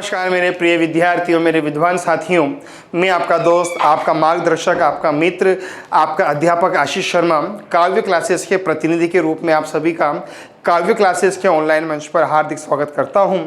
नमस्कार मेरे प्रिय विद्यार्थियों, मेरे विद्वान साथियों। मैं आपका दोस्त, आपका मार्गदर्शक, आपका मित्र, आपका अध्यापक आशीष शर्मा काव्य क्लासेस के प्रतिनिधि के रूप में आप सभी का काव्य क्लासेस के ऑनलाइन मंच पर हार्दिक स्वागत करता हूं।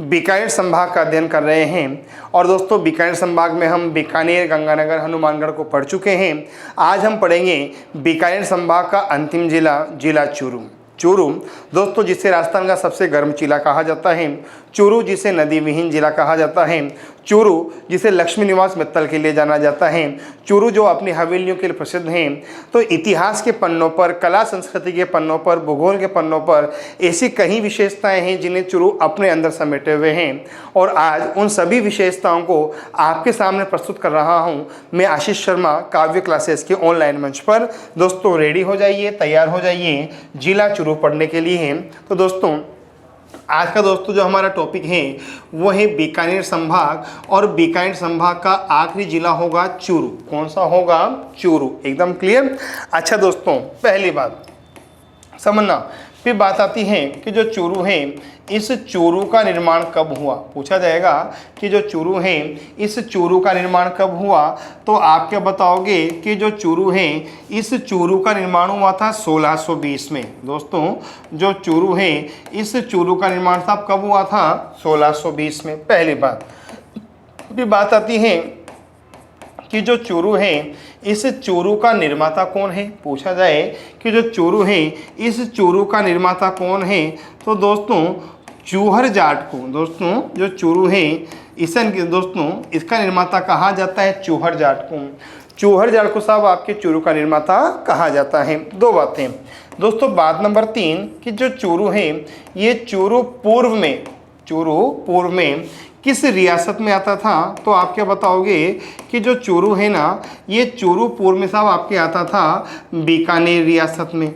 बीकानेर संभाग का अध्ययन कर रहे हैं और दोस्तों बीकानेर संभाग में हम बीकानेर, गंगानगर, हनुमानगढ़ को पढ़ चुके हैं। आज हम पढ़ेंगे बीकानेर संभाग का अंतिम जिला चूरू। चूरू दोस्तों जिसे राजस्थान का सबसे गर्म जिला कहा जाता है, चूरू जिसे नदी विहीन जिला कहा जाता है, चूरू जिसे लक्ष्मी निवास मित्तल के लिए जाना जाता है, चूरू जो अपनी हवेलियों के लिए प्रसिद्ध हैं। तो इतिहास के पन्नों पर, कला संस्कृति के पन्नों पर, भूगोल के पन्नों पर ऐसी कई विशेषताएं हैं जिन्हें चूरू अपने अंदर समेटे हुए हैं और आज उन सभी विशेषताओं को आपके सामने प्रस्तुत कर रहा हूं मैं आशीष शर्मा काव्य क्लासेस के ऑनलाइन मंच पर। दोस्तों रेडी हो जाइए, तैयार हो जाइए जिला चूरू पढ़ने के लिए। तो दोस्तों आज का जो हमारा टॉपिक है वो है बीकानेर संभाग और बीकानेर संभाग का आखिरी जिला होगा चूरू। कौन सा होगा? चूरू। एकदम क्लियर। अच्छा दोस्तों पहली बात समझना, फिर बात आती है कि जो चूरू है इस चूरू का निर्माण कब हुआ। पूछा जाएगा कि जो चूरू है इस चूरू का निर्माण कब हुआ, तो आप क्या बताओगे कि जो चूरू है इस चूरू का निर्माण हुआ था 1620 में। दोस्तों जो चूरू है इस चूरू का निर्माण साहब कब हुआ था? 1620 में। पहली बात। फिर बात आती है कि जो चूरू है इस चूरू का निर्माता कौन है। पूछा जाए कि जो चूरू है इस चूरू का निर्माता कौन है, तो दोस्तों चूहर जाट को, दोस्तों जो चूरू है इसका निर्माता कहा जाता है चूहर जाट को। चूहर जाट को साहब आपके चूरू का निर्माता कहा जाता है। दो बातें दोस्तों। बात नंबर 3 कि जो चूरू है ये चूरू पूर्व में किस रियासत में आता था, तो आप क्या बताओगे कि जो चूरू है ना ये चूरू पूर्व में साहब आपके आता था बीकानेर रियासत में।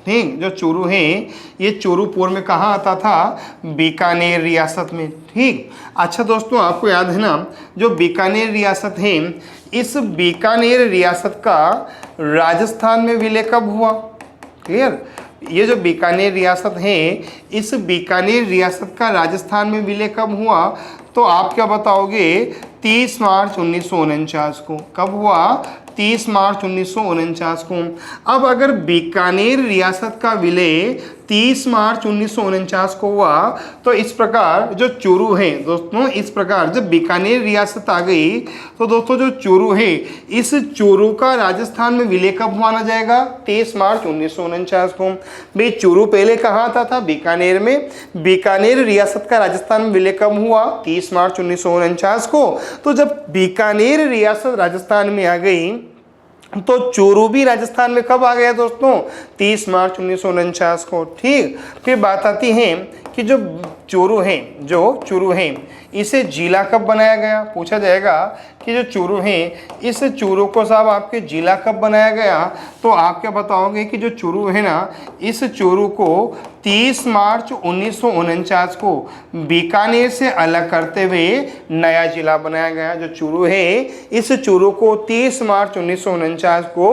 ठीक, जो चूरू है ये चूरू पूर्व में कहाँ आता था? बीकानेर रियासत में। ठीक। अच्छा दोस्तों आपको याद है ना जो बीकानेर रियासत है इस बीकानेर रियासत का राजस्थान में विलय कब हुआ? क्लियर। ये जो बीकानेर रियासत है इस बीकानेर रियासत का राजस्थान में विलय कब हुआ, तो आप क्या बताओगे? 30 मार्च 1949 को। कब हुआ? 30 मार्च 1949 को। अब अगर बीकानेर रियासत का विलय 30 मार्च 1949 को हुआ तो इस प्रकार जो चूरू है दोस्तों, इस प्रकार जब बीकानेर रियासत आ गई तो दोस्तों जो चूरू है इस चूरू का राजस्थान में विलय कब माना जाएगा? 30 मार्च 1949 को। भाई चूरू पहले कहाँ आता था? बीकानेर में। बीकानेर रियासत का राजस्थान में विलय कब हुआ? 30 मार्च 1949 को। तो जब बीकानेर रियासत राजस्थान में आ गई तो चूरू भी राजस्थान में कब आ गया दोस्तों? 30 मार्च 1949 को। ठीक। फिर बात आती है कि जो चूरू है इसे जिला कब बनाया गया। पूछा जाएगा कि जो चूरू है इस चूरू को साहब आपके जिला कब बनाया गया, तो आप क्या बताओगे कि जो चूरू है ना इस चूरू को 30 मार्च 1949 को बीकानेर से अलग करते हुए नया जिला बनाया गया। जो चूरू है इस चूरू को 30 मार्च 1949 को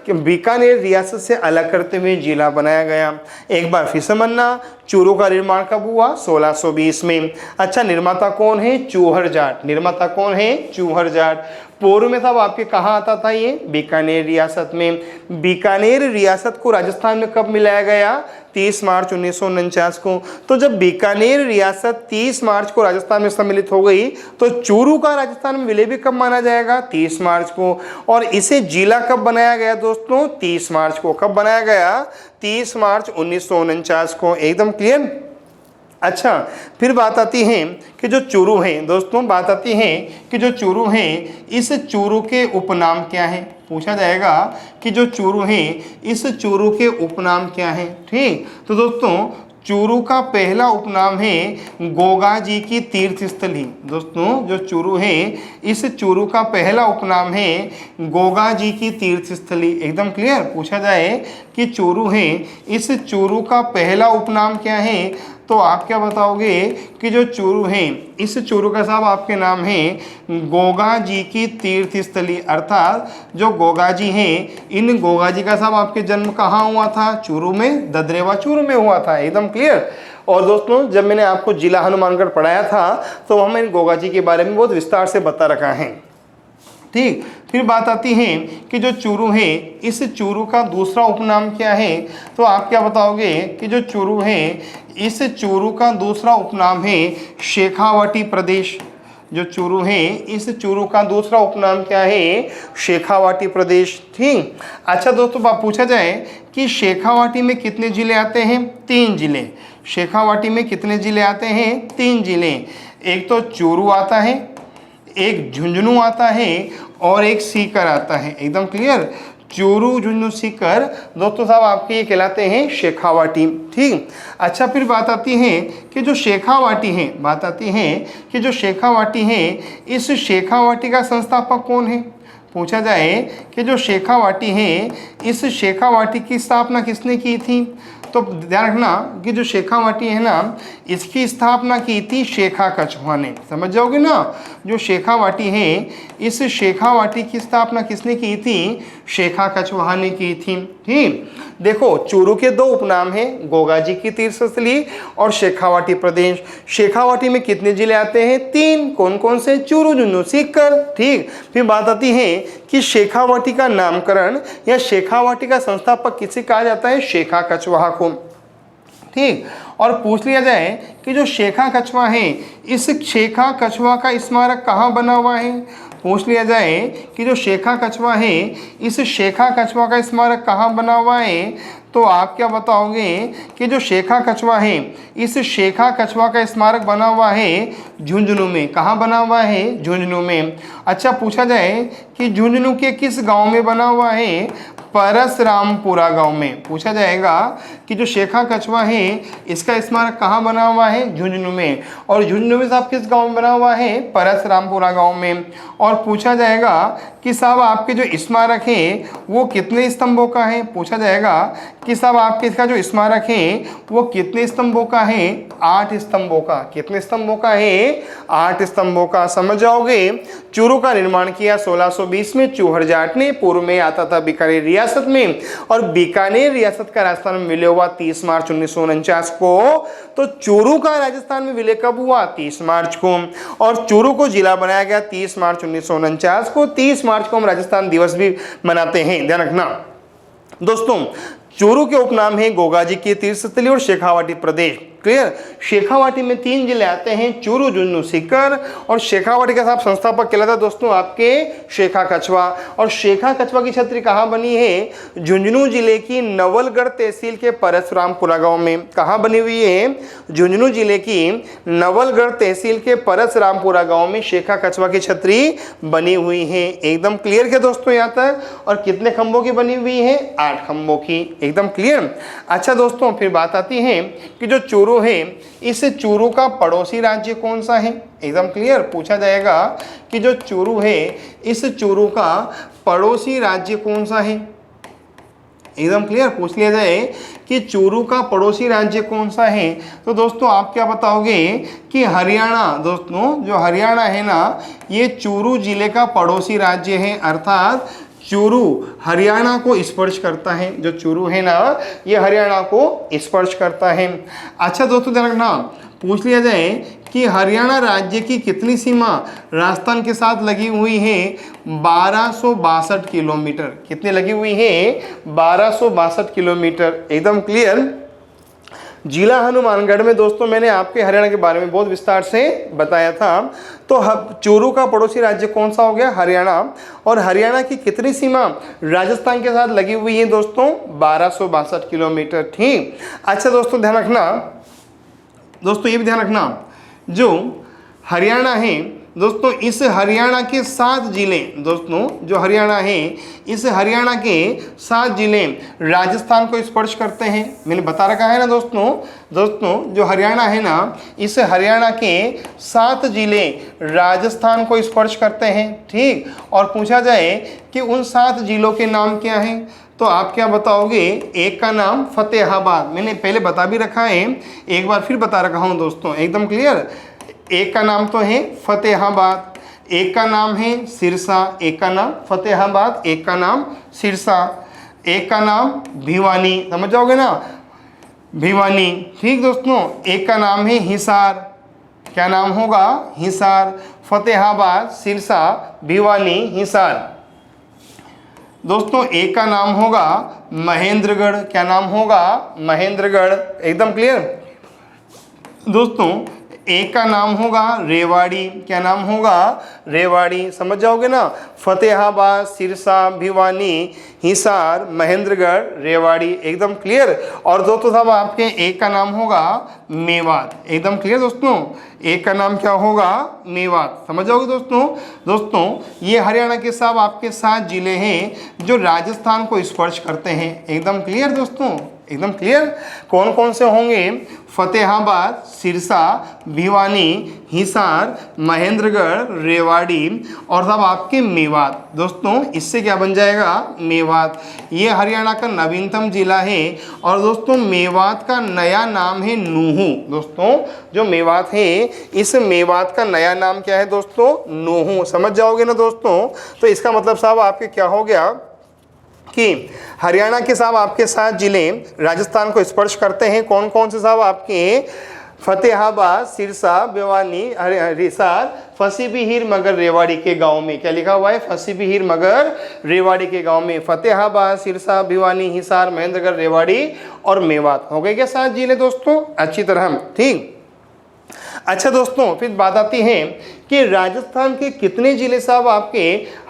बीकानेर रियासत से अलग करते हुए जिला बनाया गया। एक बार फिर समझना, चूरू का निर्माण कब हुआ? 1620 में। अच्छा निर्माता कौन है? चूहर जाट। निर्माता कौन है? चूहर जाट। पूर्व में साहब आपके कहाँ आता था ये? बीकानेर रियासत में। बीकानेर रियासत को राजस्थान में कब मिलाया गया? 30 मार्च 1949 को। तो जब बीकानेर रियासत 30 मार्च को राजस्थान में सम्मिलित हो गई तो चूरू का राजस्थान में विलय भी कब माना जाएगा? 30 मार्च को। और इसे जिला कब बनाया गया दोस्तों? 30 मार्च को। कब बनाया गया? 30 मार्च 1949 को। एकदम क्लियर। अच्छा फिर बात आती है कि जो चूरू है दोस्तों, बात आती है कि जो चूरू है इस चूरू के उपनाम क्या है। पूछा जाएगा कि जो चूरू है इस चूरू के उपनाम क्या है। ठीक। तो दोस्तों चूरू का पहला उपनाम है गोगा जी की तीर्थ स्थली। दोस्तों जो चूरू है इस चूरू का पहला उपनाम है गोगा जी की तीर्थ स्थली। एकदम क्लियर। पूछा जाए कि चूरू है इस चूरू का पहला उपनाम क्या है, तो आप क्या बताओगे कि जो चूरू है इस चूरू का साहब आपके नाम है गोगा जी की तीर्थ स्थली। अर्थात जो गोगा जी हैं इन गोगा जी का साहब आपके जन्म कहाँ हुआ था? चूरू में, ददरेवा चूरू में हुआ था। एकदम क्लियर। और दोस्तों जब मैंने आपको जिला हनुमानगढ़ पढ़ाया था तो वहाँ मैंने गोगा जी के बारे में बहुत विस्तार से बता रखा है। ठीक, फिर बात आती है कि जो चूरू है, इस चूरू का दूसरा उपनाम क्या है? तो आप क्या बताओगे कि जो चूरू है, इस चूरू का दूसरा उपनाम है शेखावाटी प्रदेश। जो चूरू है, इस चूरू का दूसरा उपनाम क्या है? शेखावाटी प्रदेश। ठीक, अच्छा दोस्तों बात पूछा जाए कि शेखावाटी में कितने जिले आते हैं? 3 जिले। शेखावाटी में कितने जिले आते हैं? 3 जिले। एक तो चूरू आता है, एक झुंझुनू आता है और एक सीकर आता है। एकदम क्लियर, चूरू झुंझुनू सीकर दोस्तों साहब आपके ये कहलाते हैं शेखावाटी। ठीक, अच्छा फिर बात आती है कि जो शेखावाटी है, बात आती है कि जो शेखावाटी है, इस शेखावाटी का संस्थापक कौन है? पूछा जाए कि जो शेखावाटी है, इस शेखावाटी की स्थापना किसने की थी? तो ध्यान रखना कि जो शेखावाटी है ना, इसकी स्थापना की थी शेखा कछुआ ने। समझ जाओगे ना, जो शेखावाटी है, इस शेखावाटी की स्थापना किसने की थी? शेखा कछुआ ने की थी। ठीक, देखो चूरू के 2 उपनाम हैं, गोगा जी की तीर्थस्थली और शेखावाटी प्रदेश। शेखावाटी में कितने जिले आते हैं? 3। कौन कौन से? चूरू झुंझुनू सीकर। ठीक, फिर बात आती है कि शेखावाटी का नामकरण या शेखावाटी का संस्थापक किसे कहा जाता है? शेखा कछुआ को। ठीक, और पूछ लिया जाए कि जो शेखा कछुआ है, इस शेखा कछुआ का स्मारक कहाँ बना हुआ है? पूछ लिया जाए कि जो शेखा कछुआ है, इस शेखा कछुआ का स्मारक कहाँ बना हुआ है? तो आप क्या बताओगे कि जो शेखा कछुआ है, इस शेखा कछुआ का स्मारक बना हुआ है झुंझुनू में। कहाँ बना हुआ है? झुंझुनू में। अच्छा पूछा जाए कि झुंझुनू के किस गांव में बना हुआ है? परसरामपुरा गांव में। पूछा जाएगा कि जो शेखा कछुआ है, इसका स्मारक कहाँ बना हुआ है? झुंझुनू में। और झुंझुनू में साहब किस गांव में बना हुआ है? परसरामपुरा गांव में। और पूछा जाएगा कि साहब आपके जो स्मारक है वो कितने स्तंभों का है? पूछा जाएगा कि साहब आपके इसका जो स्मारक है वो कितने स्तंभों का है? 8 स्तंभों का। कितने स्तंभों का है? 8 स्तंभों का। समझ जाओगे। चूरू का निर्माण किया 1620 में चूहर जाट ने। पूर्व में आता था बीकानेर रियासत में, और बीकानेर रियासत का राजस्थान में विलय हुआ 30 मार्च 1949 को। तो चूरू का राजस्थान में विलय कब हुआ? 30 मार्च को। और चूरू को जिला बनाया गया 30 मार्च 1949 को। 30 मार्च को हम राजस्थान दिवस भी मनाते हैं, ध्यान रखना दोस्तों। चूरू के उपनाम है गोगा जी की तीर्थस्थली और शेखावाटी प्रदेश। क्लियर, शेखावाटी में 3 जिले आते हैं, चूरू झुंझुनू सीकर। और शेखावाटी का साहब संस्थापक कहलाता है दोस्तों आपके शेखा कछुआ। और शेखा कछुआ की छतरी कहाँ बनी है? झुंझुनू जिले की नवलगढ़ तहसील के परसरामपुरा गांव में। कहाँ बनी हुई है? झुंझुनू जिले की नवलगढ़ तहसील के परसरामपुरा गांव में शेखा कछुआ की छतरी बनी हुई है। एकदम क्लियर क्या दोस्तों यहाँ तक? और कितने खंभों की बनी हुई है? 8 खंभों की। एकदम क्लियर। अच्छा दोस्तों फिर बात आती है कि जो चूरू है, इस चूरू का पड़ोसी राज्य कौन सा है? एकदम क्लियर, पूछा जाएगा कि जो चूरू है, इस चूरू का पड़ोसी राज्य कौन सा है? एकदम क्लियर, पूछ लिया जाए कि चूरू का पड़ोसी राज्य कौन सा है, तो दोस्तों आप क्या बताओगे कि हरियाणा। दोस्तों जो हरियाणा है ना, ये चूरू जिले का पड़ोसी राज्य है, अर्थात चूरू हरियाणा को स्पर्श करता है। जो चूरू है ना, ये हरियाणा को स्पर्श करता है। अच्छा दोस्तों ध्यान रखना, पूछ लिया जाए कि हरियाणा राज्य की कितनी सीमा राजस्थान के साथ लगी हुई है? 1262 किलोमीटर। कितनी लगी हुई है? 1262 किलोमीटर। एकदम क्लियर। जिला हनुमानगढ़ में दोस्तों मैंने आपके हरियाणा के बारे में बहुत विस्तार से बताया था। तो चूरू का पड़ोसी राज्य कौन सा हो गया? हरियाणा। और हरियाणा की कितनी सीमा राजस्थान के साथ लगी हुई है दोस्तों? 1262 किलोमीटर। ठीक, अच्छा दोस्तों ध्यान रखना, दोस्तों ये भी ध्यान रखना, जो हरियाणा है दोस्तों, इस हरियाणा के 7 जिले, दोस्तों जो हरियाणा है, इस हरियाणा के 7 जिले राजस्थान को स्पर्श करते हैं। मैंने बता रखा है ना दोस्तों जो हरियाणा है ना, इस हरियाणा के 7 जिले राजस्थान को स्पर्श करते हैं। ठीक, और पूछा जाए कि उन 7 जिलों के नाम क्या हैं, तो आप क्या बताओगे? एक का नाम फतेहाबाद। मैंने पहले बता भी रखा है, एक बार फिर बता रखा हूँ दोस्तों, एकदम क्लियर। एक का नाम तो है फतेहाबाद, एक का नाम है सिरसा। एक का नाम फतेहाबाद, एक का नाम सिरसा, एक का नाम भिवानी। समझ जाओगे ना। भिवानी। ठीक दोस्तों, एक का नाम है हिसार, क्या नाम होगा, हिसार। फतेहाबाद, सिरसा, भिवानी, हिसार। दोस्तों एक का नाम होगा महेंद्रगढ़, क्या नाम होगा, महेंद्रगढ़। एकदम क्लियर। दोस्तों एक का नाम होगा रेवाड़ी, क्या नाम होगा, रेवाड़ी। समझ जाओगे ना, फतेहाबाद, सिरसा, भिवानी, हिसार, महेंद्रगढ़, रेवाड़ी। एकदम क्लियर। और दोस्तों साहब आपके एक का नाम होगा मेवात। एकदम क्लियर दोस्तों, एक का नाम क्या होगा, मेवात। समझ जाओगे दोस्तों। दोस्तों ये हरियाणा के साहब आपके 7 जिले हैं जो राजस्थान को स्पर्श करते हैं। एकदम क्लियर दोस्तों, एकदम क्लियर। कौन कौन से होंगे, फतेहाबाद, सिरसा, भिवानी, हिसार, महेंद्रगढ़, रेवाड़ी और सब आपके मेवात। दोस्तों इससे क्या बन जाएगा, मेवात। ये हरियाणा का नवीनतम जिला है। और दोस्तों मेवात का नया नाम है नूहू। दोस्तों जो मेवात है, इस मेवात का नया नाम क्या है दोस्तों, नूहू। समझ जाओगे ना दोस्तों। तो इसका मतलब साहब आपके क्या हो गया कि हरियाणा के साहब आपके 7 जिले राजस्थान को स्पर्श करते हैं। कौन कौन से साहब आपके, फतेहाबाद, सिरसा, भिवानी, हिसार, फंसी बिहीर मगर रेवाड़ी के गांव में। क्या लिखा हुआ है, फंसी बिहीर मगर रेवाड़ी के गांव में। फतेहाबाद, सिरसा, भिवानी, हिसार, महेंद्रगढ़, रेवाड़ी और मेवात। हो गए क्या 7 जिले दोस्तों, अच्छी तरह। ठीक। अच्छा दोस्तों फिर बात आती है कि राजस्थान के कितने जिले साहब आपके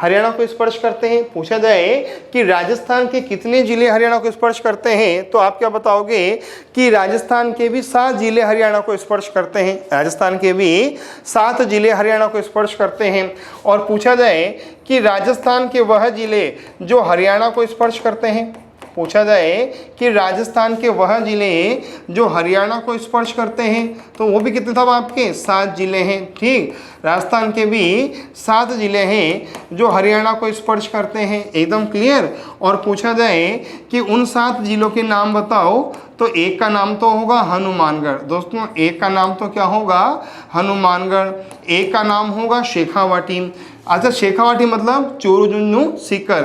हरियाणा को स्पर्श करते हैं। पूछा जाए कि राजस्थान के कितने जिले हरियाणा को स्पर्श करते हैं, तो आप क्या बताओगे कि राजस्थान के भी 7 जिले हरियाणा को स्पर्श करते हैं। राजस्थान के भी 7 जिले हरियाणा को स्पर्श करते हैं। और पूछा जाए कि राजस्थान के वह जिले जो हरियाणा को स्पर्श करते हैं, पूछा जाए कि राजस्थान के वह जिले जो हरियाणा को स्पर्श करते हैं, तो वो भी कितने साहब आपके 7 जिले हैं। ठीक, राजस्थान के भी 7 जिले हैं जो हरियाणा को स्पर्श करते हैं। एकदम क्लियर। और पूछा जाए कि उन 7 जिलों के नाम बताओ, तो एक का नाम तो होगा हनुमानगढ़। दोस्तों एक का नाम तो क्या होगा, हनुमानगढ़। एक का नाम होगा शेखावाटी। अच्छा शेखावाटी मतलब चोरू झुंझुनू सीकर।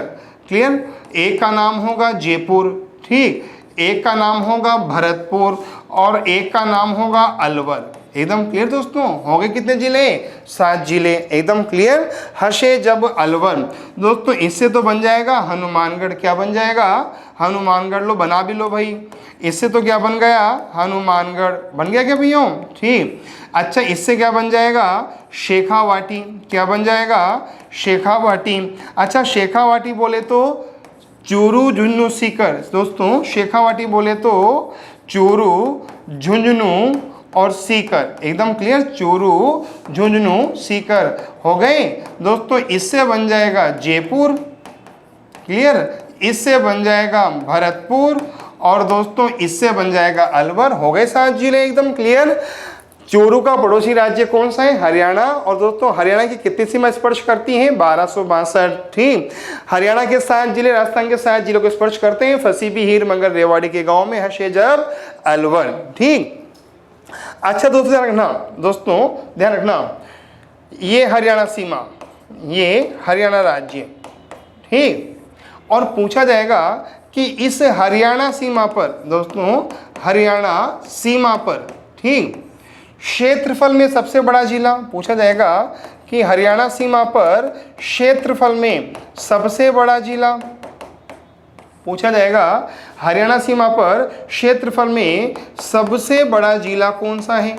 क्लियर। एक का नाम होगा जयपुर। ठीक, एक का नाम होगा भरतपुर और एक का नाम होगा अलवर। एकदम क्लियर दोस्तों। हो गए कितने जिले, 7 जिले। एकदम क्लियर। हशे जब अलवर। दोस्तों इससे तो बन जाएगा हनुमानगढ़। क्या बन जाएगा, हनुमानगढ़। लो बना भी लो भाई। इससे तो क्या बन गया, हनुमानगढ़। बन गया क्या भैया। ठीक। अच्छा इससे क्या बन जाएगा, शेखावाटी। क्या बन जाएगा, शेखावाटी। अच्छा शेखावाटी बोले तो चोरू झुंझुनू सीकर। दोस्तों शेखावाटी बोले तो चोरू झुंझुनू और सीकर। एकदम क्लियर, चोरू झुंझुनू सीकर। हो गए दोस्तों। इससे बन जाएगा जयपुर। क्लियर। इससे बन जाएगा भरतपुर और दोस्तों इससे बन जाएगा अलवर। हो गए 7 जिले। एकदम क्लियर। चोरू का पड़ोसी राज्य कौन सा है, हरियाणा। और दोस्तों हरियाणा की कितनी सीमा स्पर्श करती हैं, 1262। ठीक। हरियाणा के 7 जिले राजस्थान के 7 जिलों को स्पर्श करते हैं। फंसी बिहीर मगर रेवाड़ी के गांव में, हशेजर, अलवर। ठीक। अच्छा दोस्तों ध्यान रखना, दोस्तों ध्यान रखना, ये हरियाणा सीमा, ये हरियाणा राज्य। ठीक। और पूछा जाएगा कि इस हरियाणा सीमा पर, दोस्तों हरियाणा सीमा पर, ठीक, क्षेत्रफल में सबसे बड़ा जिला। पूछा जाएगा कि हरियाणा सीमा पर क्षेत्रफल में सबसे बड़ा जिला। पूछा जाएगा हरियाणा सीमा पर क्षेत्रफल में सबसे बड़ा जिला कौन सा है।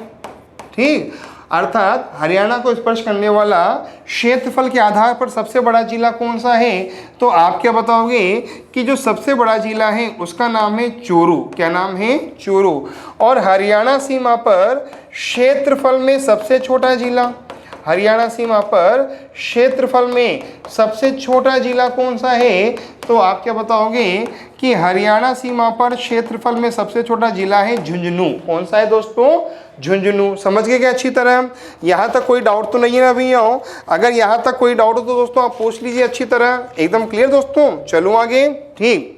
ठीक। अर्थात हरियाणा को स्पर्श करने वाला क्षेत्रफल के आधार पर सबसे बड़ा जिला कौन सा है, तो आप क्या बताओगे कि जो सबसे बड़ा जिला है उसका नाम है चोरू। क्या नाम है, चोरू। और हरियाणा सीमा पर क्षेत्रफल में सबसे छोटा जिला, हरियाणा सीमा पर क्षेत्रफल में सबसे छोटा जिला कौन सा है, तो आप क्या बताओगे कि हरियाणा सीमा पर क्षेत्रफल में सबसे छोटा जिला है झुंझुनू। कौन सा है दोस्तों, झुंझुनू। समझ गए क्या अच्छी तरह। यहाँ तक कोई डाउट तो नहीं है ना भैया। अगर यहाँ तक कोई डाउट हो तो दोस्तों आप पूछ लीजिए अच्छी तरह। एकदम क्लियर दोस्तों। चलो आगे। ठीक।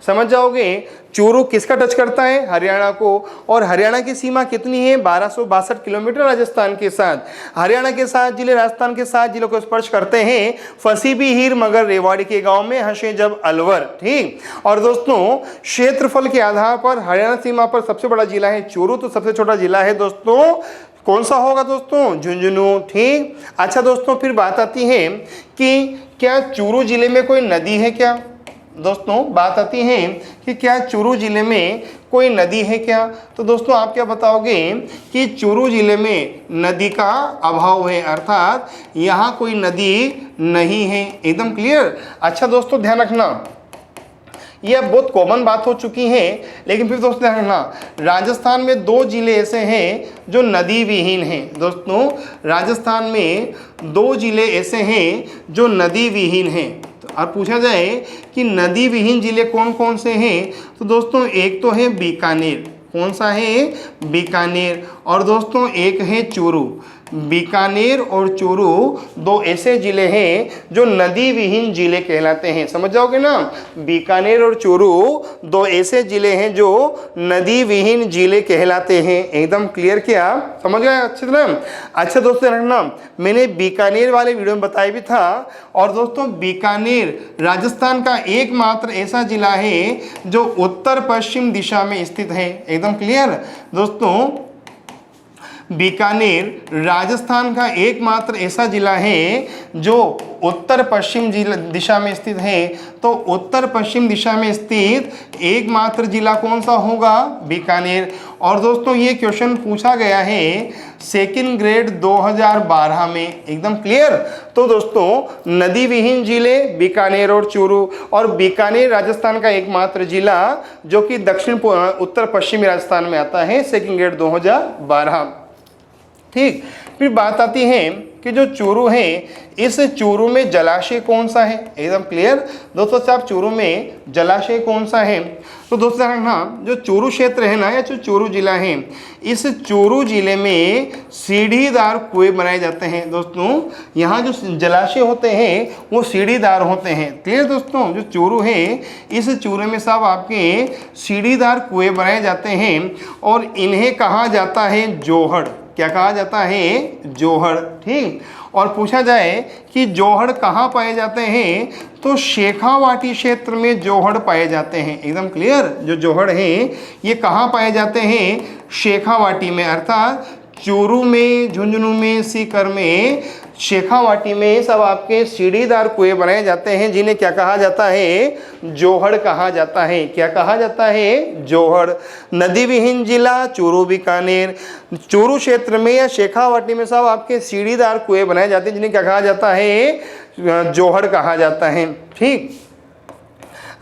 समझ जाओगे। चूरू किसका टच करता है? हरियाणा को। और हरियाणा की सीमा कितनी है? 1262 किलोमीटर राजस्थान के साथ। हरियाणा के 7 जिले राजस्थान के 7 जिलों को स्पर्श करते हैं। फंसी भी हीर मगर रेवाड़ी के गांव में हंसे जब अलवर। ठीक। और दोस्तों क्षेत्रफल के आधार पर हरियाणा सीमा पर सबसे बड़ा जिला है चूरू, तो सबसे छोटा जिला है दोस्तों कौन सा होगा दोस्तों? झुंझुनू। ठीक। अच्छा दोस्तों फिर बात आती है कि क्या चूरू जिले में कोई नदी है क्या? दोस्तों बात आती है कि क्या चूरू जिले में कोई नदी है क्या? तो दोस्तों आप क्या बताओगे कि चूरू जिले में नदी का अभाव है, अर्थात यहाँ कोई नदी नहीं है। एकदम क्लियर। अच्छा दोस्तों ध्यान रखना, यह बहुत कॉमन बात हो चुकी है, लेकिन फिर दोस्तों ध्यान रखना, राजस्थान में 2 जिले ऐसे हैं जो नदी विहीन हैं। दोस्तों राजस्थान में 2 जिले ऐसे हैं जो नदी विहीन हैं। तो अब पूछा जाए कि नदी विहीन जिले कौन कौन से हैं, तो दोस्तों एक तो है बीकानेर। कौन सा है? बीकानेर। और दोस्तों एक है चूरू। बीकानेर और चूरू 2 ऐसे जिले हैं जो नदी विहीन जिले कहलाते हैं। समझ जाओगे ना, बीकानेर और चूरू 2 ऐसे जिले हैं जो नदी विहीन जिले कहलाते हैं। एकदम क्लियर किया? समझ गए अच्छी तरह? अच्छा दोस्तों रखना, मैंने बीकानेर वाले वीडियो में बताया भी था। और दोस्तों बीकानेर राजस्थान का एकमात्र ऐसा जिला है जो उत्तर पश्चिम दिशा में स्थित है। एकदम क्लियर दोस्तों, बीकानेर राजस्थान का एकमात्र ऐसा जिला है जो उत्तर पश्चिम दिशा में स्थित है। तो उत्तर पश्चिम दिशा में स्थित एकमात्र जिला कौन सा होगा? बीकानेर। और दोस्तों ये क्वेश्चन पूछा गया है 2nd ग्रेड 2012 में। एकदम क्लियर। तो दोस्तों नदी विहीन जिले बीकानेर और चूरू, और बीकानेर राजस्थान का एकमात्र जिला जो कि दक्षिण उत्तर पश्चिमी राजस्थान में आता है, 2nd ग्रेड 2012। ठीक। फिर बात आती है कि जो चूरू है, इस चूरू में जलाशय कौन सा है? एकदम क्लियर दोस्तों साहब, चूरू में जलाशय कौन सा है? तो दोस्तों देखना, जो चूरू क्षेत्र है ना, या जो चूरू जिला है, इस चूरू जिले में सीढ़ीदार कुएं बनाए जाते हैं। दोस्तों यहाँ जो जलाशय होते हैं वो सीढ़ीदार होते हैं। क्लियर दोस्तों, जो चूरू है इस चूरू में साहब आपके सीढ़ीदार कुएं बनाए जाते हैं, और इन्हें कहा जाता है जोहड़। क्या कहा जाता है? जोहड़। ठीक। और पूछा जाए कि जोहड़ कहाँ पाए जाते हैं, तो शेखावाटी क्षेत्र में जोहड़ पाए जाते हैं। एकदम क्लियर। जो जोहड़ है ये कहाँ पाए जाते हैं? शेखावाटी में, अर्थात चूरू में, झुंझुनू में, सीकर में, शेखावाटी में सब आपके सीढ़ीदार कुएं बनाए जाते हैं, जिन्हें क्या कहा जाता है? जोहड़ कहा जाता है। क्या कहा जाता है? जोहड़। नदी विहीन जिला चूरू बीकानेर, चूरू क्षेत्र में या शेखावाटी में सब आपके सीढ़ीदार कुएं बनाए जाते हैं, जिन्हें क्या कहा जाता है? जोहड़ कहा जाता है। ठीक।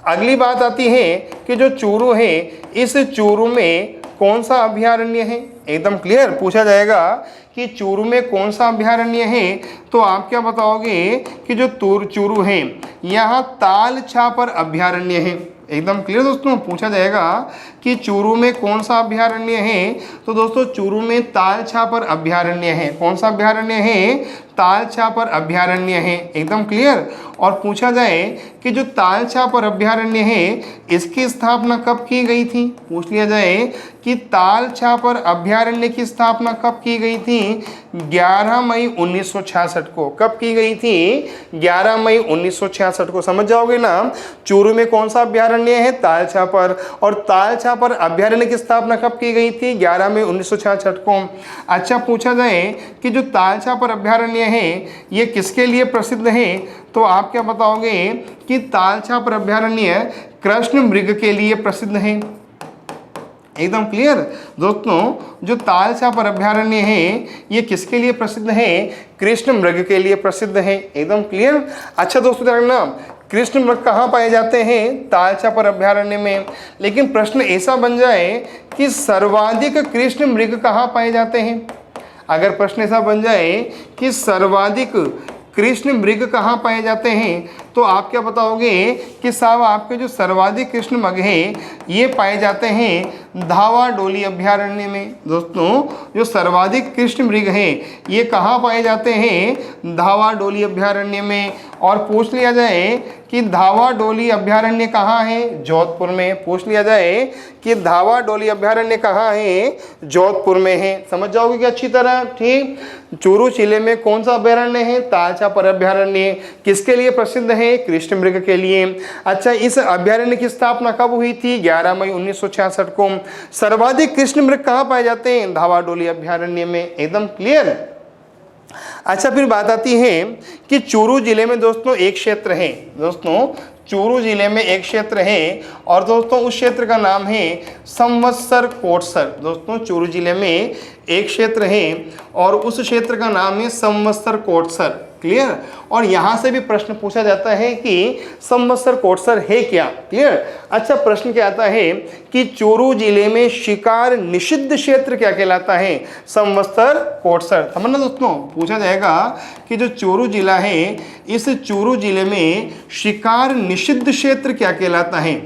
अगली बात आती है कि जो चूरू है, इस चूरू में कौन सा अभयारण्य है? एकदम क्लियर। पूछा जाएगा कि चूरू में कौन सा अभयारण्य है, तो आप क्या बताओगे कि जो चूरू है यहाँ ताल छापर अभयारण्य है। एकदम क्लियर दोस्तों। पूछा जाएगा कि चूरू में कौन सा अभयारण्य है, तो दोस्तों चूरू में ताल छापर अभयारण्य है। कौन सा अभयारण्य है? ताल छापर अभयारण्य है। एकदम क्लियर। और पूछा जाए कि जो ताल छापर अभयारण्य है इसकी स्थापना कब की गई थी? पूछ लिया जाए कि ताल छापर अभयारण्य की स्थापना कब की गई थी? 11 मई 1966 को। कब की गई थी? 11 मई 1966 को। समझ जाओगे ना, चूरू में कौन सा अभयारण्य है? ताल छापर। और ताल छापर अभयारण्य की स्थापना कब की गई थी? 11 मई 1966 को। अच्छा पूछा जाए कि जो ताल छापर अभयारण्य है ये किसके लिए प्रसिद्ध है, तो आप क्या बताओगे कि ताल छापर अभयारण्य कृष्ण मृग के लिए प्रसिद्ध है। एकदम क्लियर दोस्तों, जो ताल छापर अभयारण्य है ये किसके लिए प्रसिद्ध है? कृष्ण मृग के लिए प्रसिद्ध है। एकदम क्लियर। अच्छा दोस्तों देखना, कृष्ण मृग कहाँ पाए जाते हैं? ताल छापर अभयारण्य में। लेकिन प्रश्न ऐसा बन जाए कि सर्वाधिक कृष्ण मृग कहाँ पाए जाते हैं? अगर प्रश्न ऐसा बन जाए कि सर्वाधिक कृष्ण मृग कहाँ पाए जाते हैं, तो आप क्या बताओगे कि साहब आपके जो सर्वाधिक कृष्ण मृग हैं ये पाए जाते हैं धावा डोली अभयारण्य में। दोस्तों जो सर्वाधिक कृष्ण मृग हैं ये कहाँ पाए जाते हैं? धावा डोली अभयारण्य में। और पूछ लिया जाए कि धावा डोली अभयारण्य कहाँ है? जोधपुर में। पूछ लिया जाए कि धावा डोली अभयारण्य कहाँ है? जोधपुर में है। समझ जाओगे कि अच्छी तरह, ठीक। चूरू जिले में कौन सा अभयारण्य है? तालछापर अभयारण्य। किसके लिए प्रसिद्ध है? कृष्ण मृग के लिए। अच्छा, इस अभयारण्य की स्थापना कब हुई थी? 11 मई 1966 को। सर्वाधिक कृष्ण मृग कहाँ पाए जाते हैं? धावा डोली अभयारण्य में। एकदम क्लियर। अच्छा, फिर बात आती है कि चूरू जिले में दोस्तों एक क्षेत्र है। दोस्तों चूरू जिले में एक क्षेत्र है और दोस्तों उस क्षेत्र का नाम है संवत्सर कोटसर। दोस्तों चूरू जिले में एक क्षेत्र है और उस क्षेत्र का नाम है संवत्सर कोटसर। क्लियर। और यहाँ से भी प्रश्न पूछा जाता है कि संवत्सर कोटसर है क्या? क्लियर। अच्छा, प्रश्न क्या आता है कि चूरू जिले में शिकार निषिद्ध क्षेत्र क्या कहलाता है? संवत्सर कोटसर। समझना दोस्तों, पूछा जाएगा कि जो चूरू जिला है इस चूरू जिले में शिकार निषिद्ध क्षेत्र क्या कहलाता है?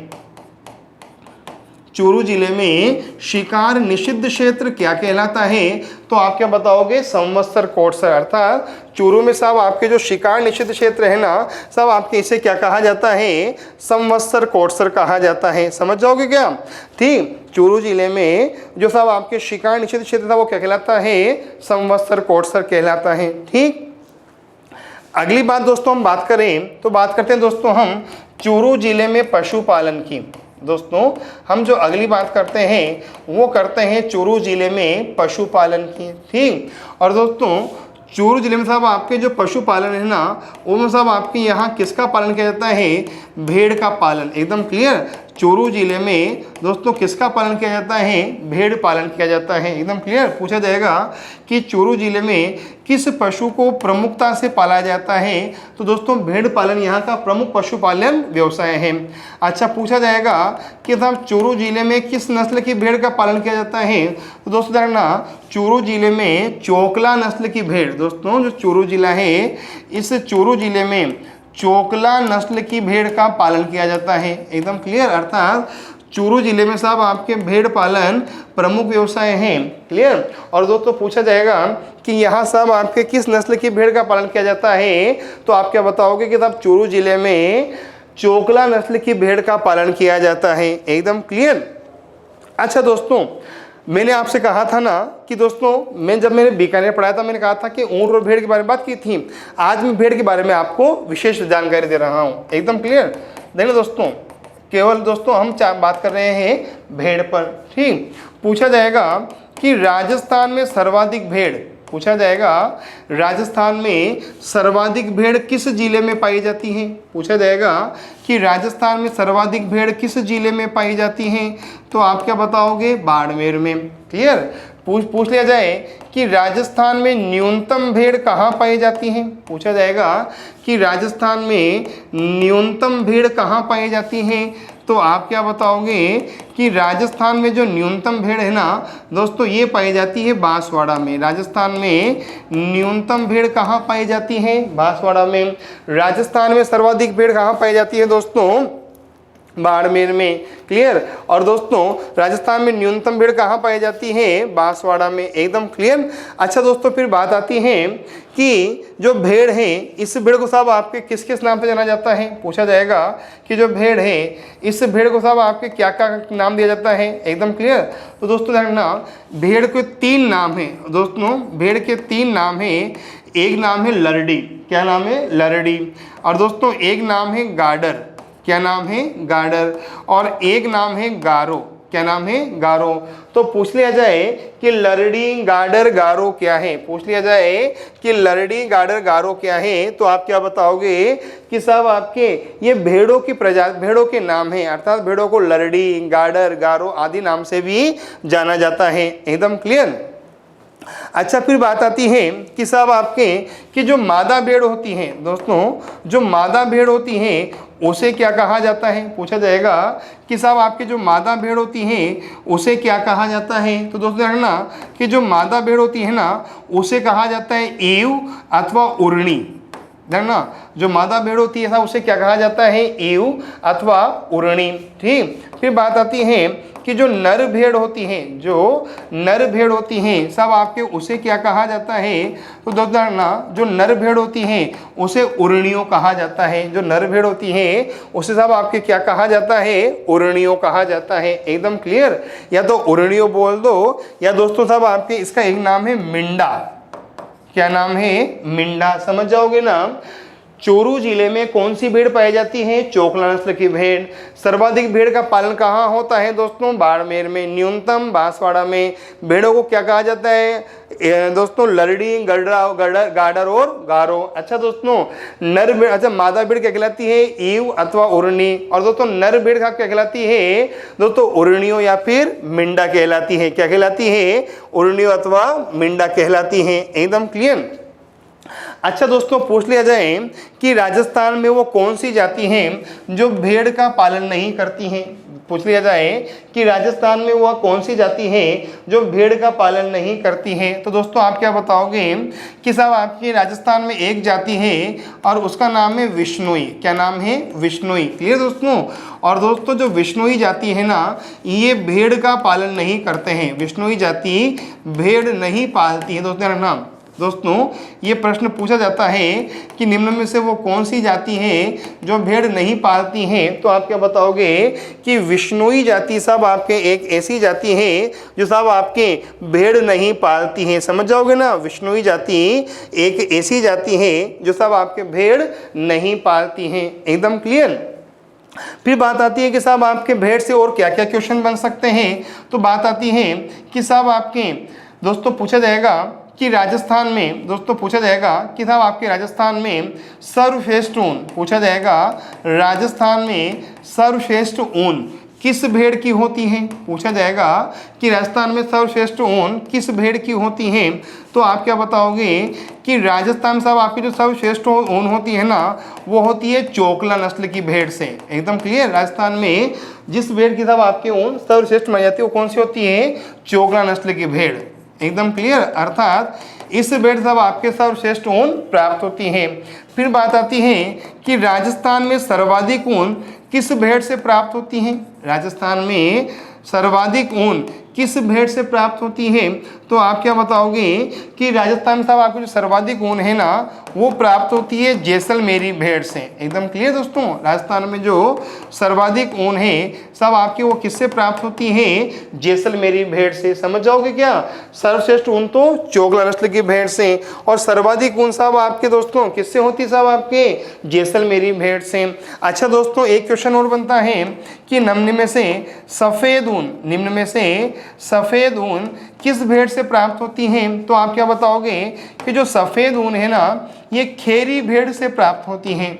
चूरू जिले में शिकार निषिद्ध क्षेत्र क्या कहलाता है? तो आप क्या बताओगे? संवत्सर कोटसर। अर्थात चूरू में साहब आपके जो शिकार निषिद्ध क्षेत्र है ना साहब आपके इसे क्या कहा जाता है? संवत्सर कोटसर कहा जाता है। समझ जाओगे क्या? ठीक। चूरू जिले में जो साहब आपके शिकार निषिद्ध क्षेत्र था वो क्या कहलाता है? संवत्सर कोटसर कहलाता है। ठीक। अगली बात दोस्तों हम बात करें तो बात करते हैं दोस्तों हम चूरू जिले में पशुपालन की। दोस्तों हम जो अगली बात करते हैं वो करते हैं चूरू जिले में पशुपालन की। ठीक। और दोस्तों चूरू जिले में साहब आपके जो पशुपालन है ना वो साहब आपके यहाँ किसका पालन किया जाता है? भेड़ का पालन। एकदम क्लियर। चूरू जिले में दोस्तों किसका पालन किया जाता है? भेड़ पालन किया जाता है। एकदम क्लियर। पूछा जाएगा कि चूरू जिले में किस पशु को प्रमुखता से पाला जाता है? तो दोस्तों भेड़ पालन यहाँ का प्रमुख पशुपालन व्यवसाय है। अच्छा, पूछा जाएगा कि साहब चूरू जिले में किस नस्ल की भेड़ का पालन किया जाता है? तो दोस्तों देखना चूरू जिले में चोकला नस्ल की भेड़। दोस्तों जो चूरू जिला है इस चूरू जिले में चोकला नस्ल की भेड़ का पालन किया जाता है। एकदम क्लियर। अर्थात चूरू जिले में साहब आपके भेड़ पालन प्रमुख व्यवसाय है। क्लियर। और दोस्तों पूछा जाएगा कि यहाँ साहब आपके किस नस्ल की भेड़ का पालन किया जाता है? तो आप क्या बताओगे कि साहब चूरू जिले में चोकला नस्ल की भेड़ का पालन किया जाता है। एकदम क्लियर। अच्छा दोस्तों मैंने आपसे कहा था ना कि दोस्तों मैं जब मैंने बीकानेर पढ़ाया था मैंने कहा था कि ऊँट और भेड़ के बारे में बात की थी। आज मैं भेड़ के बारे में आपको विशेष जानकारी दे रहा हूँ। एकदम क्लियर। देखिए दोस्तों केवल दोस्तों हम बात कर रहे हैं भेड़ पर। ठीक। पूछा जाएगा कि राजस्थान में सर्वाधिक भेड़ पूछा जाएगा राजस्थान में सर्वाधिक भेड़ किस जिले में पाई जाती हैं? पूछा जाएगा कि राजस्थान में सर्वाधिक भेड़ किस जिले में पाई जाती हैं? तो आप क्या बताओगे? बाड़मेर में। क्लियर। पूछ लिया जाए कि राजस्थान में न्यूनतम भेड़ कहाँ पाई जाती हैं? पूछा जाएगा कि राजस्थान में न्यूनतम भेड़ कहाँ पाई जाती हैं? तो आप क्या बताओगे कि राजस्थान में जो न्यूनतम भेड़ है ना दोस्तों ये पाई जाती है बांसवाड़ा में। राजस्थान में न्यूनतम भेड़ कहाँ पाई जाती है? बांसवाड़ा में। राजस्थान में सर्वाधिक भेड़ कहाँ पाई जाती है दोस्तों? बाड़मेर में। क्लियर। और दोस्तों राजस्थान में न्यूनतम भेड़ कहाँ पाई जाती है? बांसवाड़ा में। एकदम क्लियर। अच्छा दोस्तों फिर बात आती है कि जो भेड़ है इस भेड़ को साहब आपके किस किस नाम पे जाना जाता है? पूछा जाएगा कि जो भेड़ है इस भेड़ को साहब आपके क्या क्या नाम दिया जाता है? एकदम क्लियर। तो दोस्तों देखना भेड़ के 3 नाम हैं। दोस्तों भेड़ के 3 नाम हैं। एक नाम है लरडी। क्या नाम है? लरडी। और दोस्तों एक नाम है गाडर। क्या नाम है? गाडर। और एक नाम है गारो। क्या नाम है? गारो। तो पूछ लिया जाए कि लरडी गाडर गारो क्या है? पूछ लिया जाए कि लरडी गाडर गारो क्या है? तो आप क्या बताओगे कि साहब आपके ये भेड़ों की प्रजाति भेड़ों के नाम है। अर्थात भेड़ों को लरडी गाडर गारो आदि नाम से भी जाना जाता है। एकदम क्लियर। अच्छा फिर बात आती है कि साहब आपके कि जो मादा भेड़ होती हैं दोस्तों जो मादा भेड़ होती हैं उसे क्या कहा जाता है? पूछा जाएगा कि साहब आपके जो मादा भेड़ होती हैं उसे क्या कहा जाता है? तो दोस्तों देखना कि जो मादा भेड़ होती है ना उसे कहा जाता है ईव अथवा उर्णी। ना, जो मादा भेड़ होती है साहब उसे क्या कहा जाता है, ईव अथवा उरणी। ठीक, फिर बात आती है कि जो नर भेड़ होती हैं, जो नर भेड़ होती हैं सब आपके उसे क्या कहा जाता है, तो दोस्तों ना जो नर भेड़ होती हैं उसे उरणियों कहा जाता है। जो नर भेड़ होती है उसे सब आपके क्या कहा जाता है, उरणियों कहा जाता है। एकदम क्लियर, या तो उरणियों बोल दो या दोस्तों साहब आपके इसका एक नाम है मिंडा। क्या नाम है, मिंडा, समझ जाओगे ना। चोरू जिले में कौन सी भेड़ पाई जाती है, चोकला नस्ल की भेड़। सर्वाधिक भेड़ का पालन कहाँ होता है दोस्तों, बाड़मेर में। न्यूनतम बांसवाड़ा में। भेड़ों को क्या कहा जाता है दोस्तों, लरड़ी, गाडर और गारो। अच्छा दोस्तों, नर भेड़, अच्छा मादा भेड़ क्या कहलाती है, ईव अथवा उरनी। और दोस्तों नर भेड़ क्या कहलाती है दोस्तों, उरणियों या फिर मिंडा कहलाती है। क्या कहलाती है, उरणियों अथवा मिंडा कहलाती है। एकदम क्लियर। अच्छा दोस्तों, पूछ लिया जाए कि राजस्थान में वो कौन सी जाति हैं जो भेड़ का पालन नहीं करती हैं। पूछ लिया जाए कि राजस्थान में वह कौन सी जाति है जो भेड़ का पालन नहीं करती है, तो दोस्तों आप क्या बताओगे कि साहब आपके राजस्थान में एक जाति है और उसका नाम है विश्नोई। क्या नाम है, विश्नोई। क्लियर दोस्तों। और दोस्तों जो विश्नोई जाति है ना, ये भेड़ का पालन नहीं करते हैं। विश्नोई जाति भेड़ नहीं पालती है दोस्तों। नाम दोस्तों ये प्रश्न पूछा जाता है कि निम्न में से वो कौन सी जाति है जो भेड़ नहीं पालती है, तो आप क्या बताओगे कि विश्नोई जाति साहब आपके एक ऐसी जाति है जो साहब आपके भेड़ नहीं पालती है। समझ जाओगे ना, विश्नोई जाति एक ऐसी जाति है जो साहब आपके भेड़ नहीं पालती है। एकदम क्लियर। फिर बात आती है कि साहब आपके भेड़ से और क्या क्या क्वेश्चन बन सकते हैं, तो बात आती है कि साहब आपके दोस्तों पूछा जाएगा कि राजस्थान में, दोस्तों पूछा जाएगा कि साहब आपके राजस्थान में सर्वश्रेष्ठ ऊन, पूछा जाएगा राजस्थान में सर्वश्रेष्ठ ऊन किस भेड़ की होती है। पूछा जाएगा कि राजस्थान में सर्वश्रेष्ठ ऊन किस भेड़ की होती है, तो आप क्या बताओगे कि राजस्थान साहब आपकी जो सर्वश्रेष्ठ ऊन होती है ना, वो होती है चोकला नस्ल की भेड़ से। एकदम क्लियर। राजस्थान में जिस भेड़ की साहब आपकी ऊन सर्वश्रेष्ठ मानी जाती है वो कौन सी होती है, चोकला नस्ल की भेड़। एकदम क्लियर। अर्थात इस भेड़ साहब आपके सर्वश्रेष्ठ ऊन प्राप्त होती है। फिर बात आती है कि राजस्थान में सर्वाधिक ऊन किस भेड़ से प्राप्त होती है। राजस्थान में सर्वाधिक ऊन किस भेड़ से प्राप्त होती है, तो आप क्या बताओगे कि राजस्थान में साहब आपको जो सर्वाधिक ऊन है ना वो प्राप्त होती है जैसलमेरी भेड़ से। एकदम क्लियर दोस्तों। राजस्थान में जो सर्वाधिक ऊन है साहब आपकी वो किससे प्राप्त होती है, जैसलमेरी भेड़ से। समझ जाओगे क्या, सर्वश्रेष्ठ ऊन तो चोकला नस्ल की भेड़ से और सर्वाधिक ऊन साहब आपके दोस्तों किससे होती है, साहब आपके जैसलमेरी भेड़ से। अच्छा दोस्तों, एक क्वेश्चन और बनता है कि निम्न में से सफ़ेद ऊन, निम्न में से सफ़ेद ऊन किस भेड़ से प्राप्त होती हैं, तो आप क्या बताओगे कि जो सफ़ेद ऊन है ना ये खेरी भेड़ से प्राप्त होती हैं।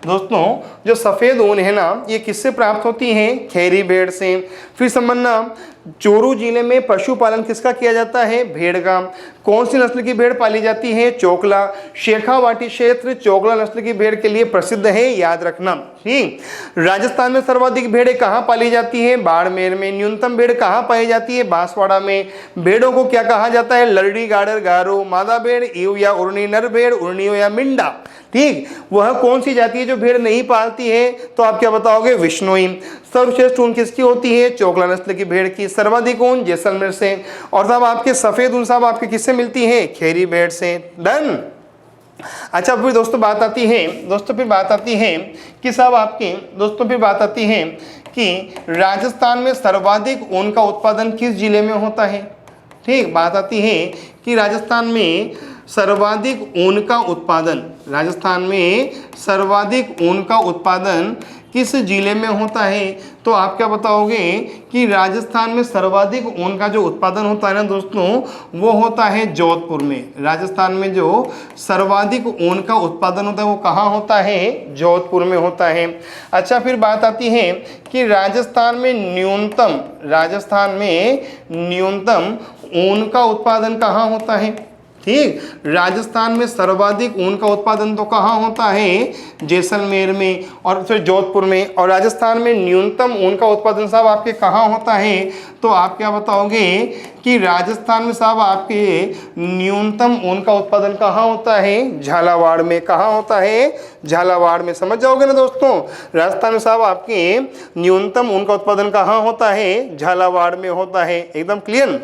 दोस्तों जो सफ़ेद ऊन है ना ये किससे प्राप्त होती है, खेरी भेड़ से। फिर समझना, चोरू जिले में पशुपालन किसका किया जाता है, भेड़ का। कौन सी नस्ल की भेड़ पाली जाती है, चोकला। शेखावाटी क्षेत्र चोकला नस्ल की भेड़ के लिए प्रसिद्ध है, याद रखना। ठीक। राजस्थान में सर्वाधिक भेड़ें कहाँ पाली जाती है, बाड़मेर में। न्यूनतम भेड़ कहाँ पाई जाती है, बांसवाड़ा में। भेड़ों को क्या कहा जाता है, लरड़ी, गाडर, गारो। मादा भेड़ ईव या उरनी, नर भेड़ उरणियों या मिंडा। ठीक। वह कौन सी जाति है जो भेड़ नहीं पालती है, तो आप क्या बताओगे, विश्नोई। सर्वश्रेष्ठ ऊन किसकी होती है, चोकला नस्ल की भेड़ की। सर्वाधिक ऊन जैसलमेर से। और साहब आपके सफ़ेद ऊन साहब आपके किससे मिलती है, खेरी भेड़ से। डन। अच्छा फिर दोस्तों बात आती है, कि साहब आपके दोस्तों फिर बात आती है कि राजस्थान में सर्वाधिक ऊन का उत्पादन किस जिले में होता है। ठीक। बात आती है कि राजस्थान में सर्वाधिक ऊन का उत्पादन, राजस्थान में सर्वाधिक ऊन का उत्पादन किस जिले में होता है, तो आप क्या बताओगे कि राजस्थान में सर्वाधिक ऊन का जो उत्पादन होता है ना दोस्तों वो होता है जोधपुर में। राजस्थान में जो सर्वाधिक ऊन का उत्पादन होता है वो कहाँ होता है, जोधपुर में होता है। अच्छा फिर बात आती है कि राजस्थान में न्यूनतम ऊन का उत्पादन कहाँ होता है, ठीक। राजस्थान में सर्वाधिक ऊन का उत्पादन तो कहाँ होता है? जैसलमेर में और फिर जोधपुर में। और राजस्थान में न्यूनतम ऊन का उत्पादन साहब आपके कहाँ होता है? तो आप क्या बताओगे कि राजस्थान में साहब आपके न्यूनतम ऊन का उत्पादन कहाँ होता है? झालावाड़ में। कहाँ होता है? झालावाड़ में। समझ जाओगे ना दोस्तों, राजस्थान में साहब आपके न्यूनतम ऊन का उत्पादन कहाँ होता है? झालावाड़ में होता है। एकदम क्लियर।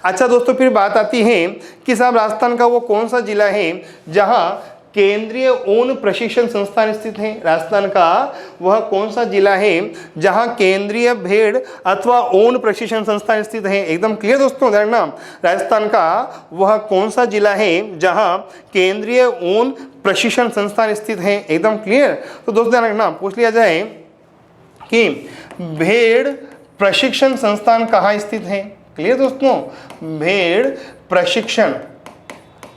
अच्छा दोस्तों, फिर बात आती है कि साहब राजस्थान का वो कौन सा जिला है जहां केंद्रीय ऊन प्रशिक्षण संस्थान स्थित है? राजस्थान का वह कौन सा जिला है जहां केंद्रीय भेड़ अथवा ऊन प्रशिक्षण संस्थान स्थित है? एकदम क्लियर दोस्तों, देखना राजस्थान का वह कौन सा जिला है जहां केंद्रीय ऊन प्रशिक्षण संस्थान स्थित है? एकदम क्लियर। तो दोस्तों ध्यान रखना, पूछ लिया जाए कि भेड़ प्रशिक्षण संस्थान कहाँ स्थित है? क्लियर दोस्तों, भेड़ प्रशिक्षण,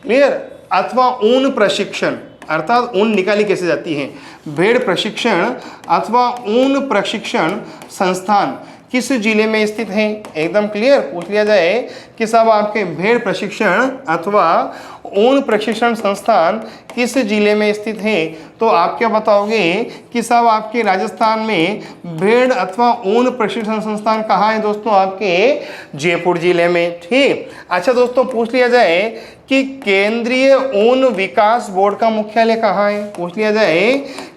क्लियर, अथवा ऊन प्रशिक्षण, अर्थात ऊन निकाली कैसे जाती है, भेड़ प्रशिक्षण अथवा ऊन प्रशिक्षण संस्थान किस जिले में स्थित है? एकदम क्लियर। पूछ लिया जाए कि साहब आपके भेड़ प्रशिक्षण अथवा ऊन प्रशिक्षण संस्थान किस जिले में स्थित है? तो आप क्या बताओगे कि साहब आपके राजस्थान में भेड़ अथवा ऊन प्रशिक्षण संस्थान कहाँ है? दोस्तों आपके जयपुर जिले में। ठीक। अच्छा दोस्तों, पूछ लिया जाए कि केंद्रीय ऊन विकास बोर्ड का मुख्यालय कहाँ है? पूछ लिया जाए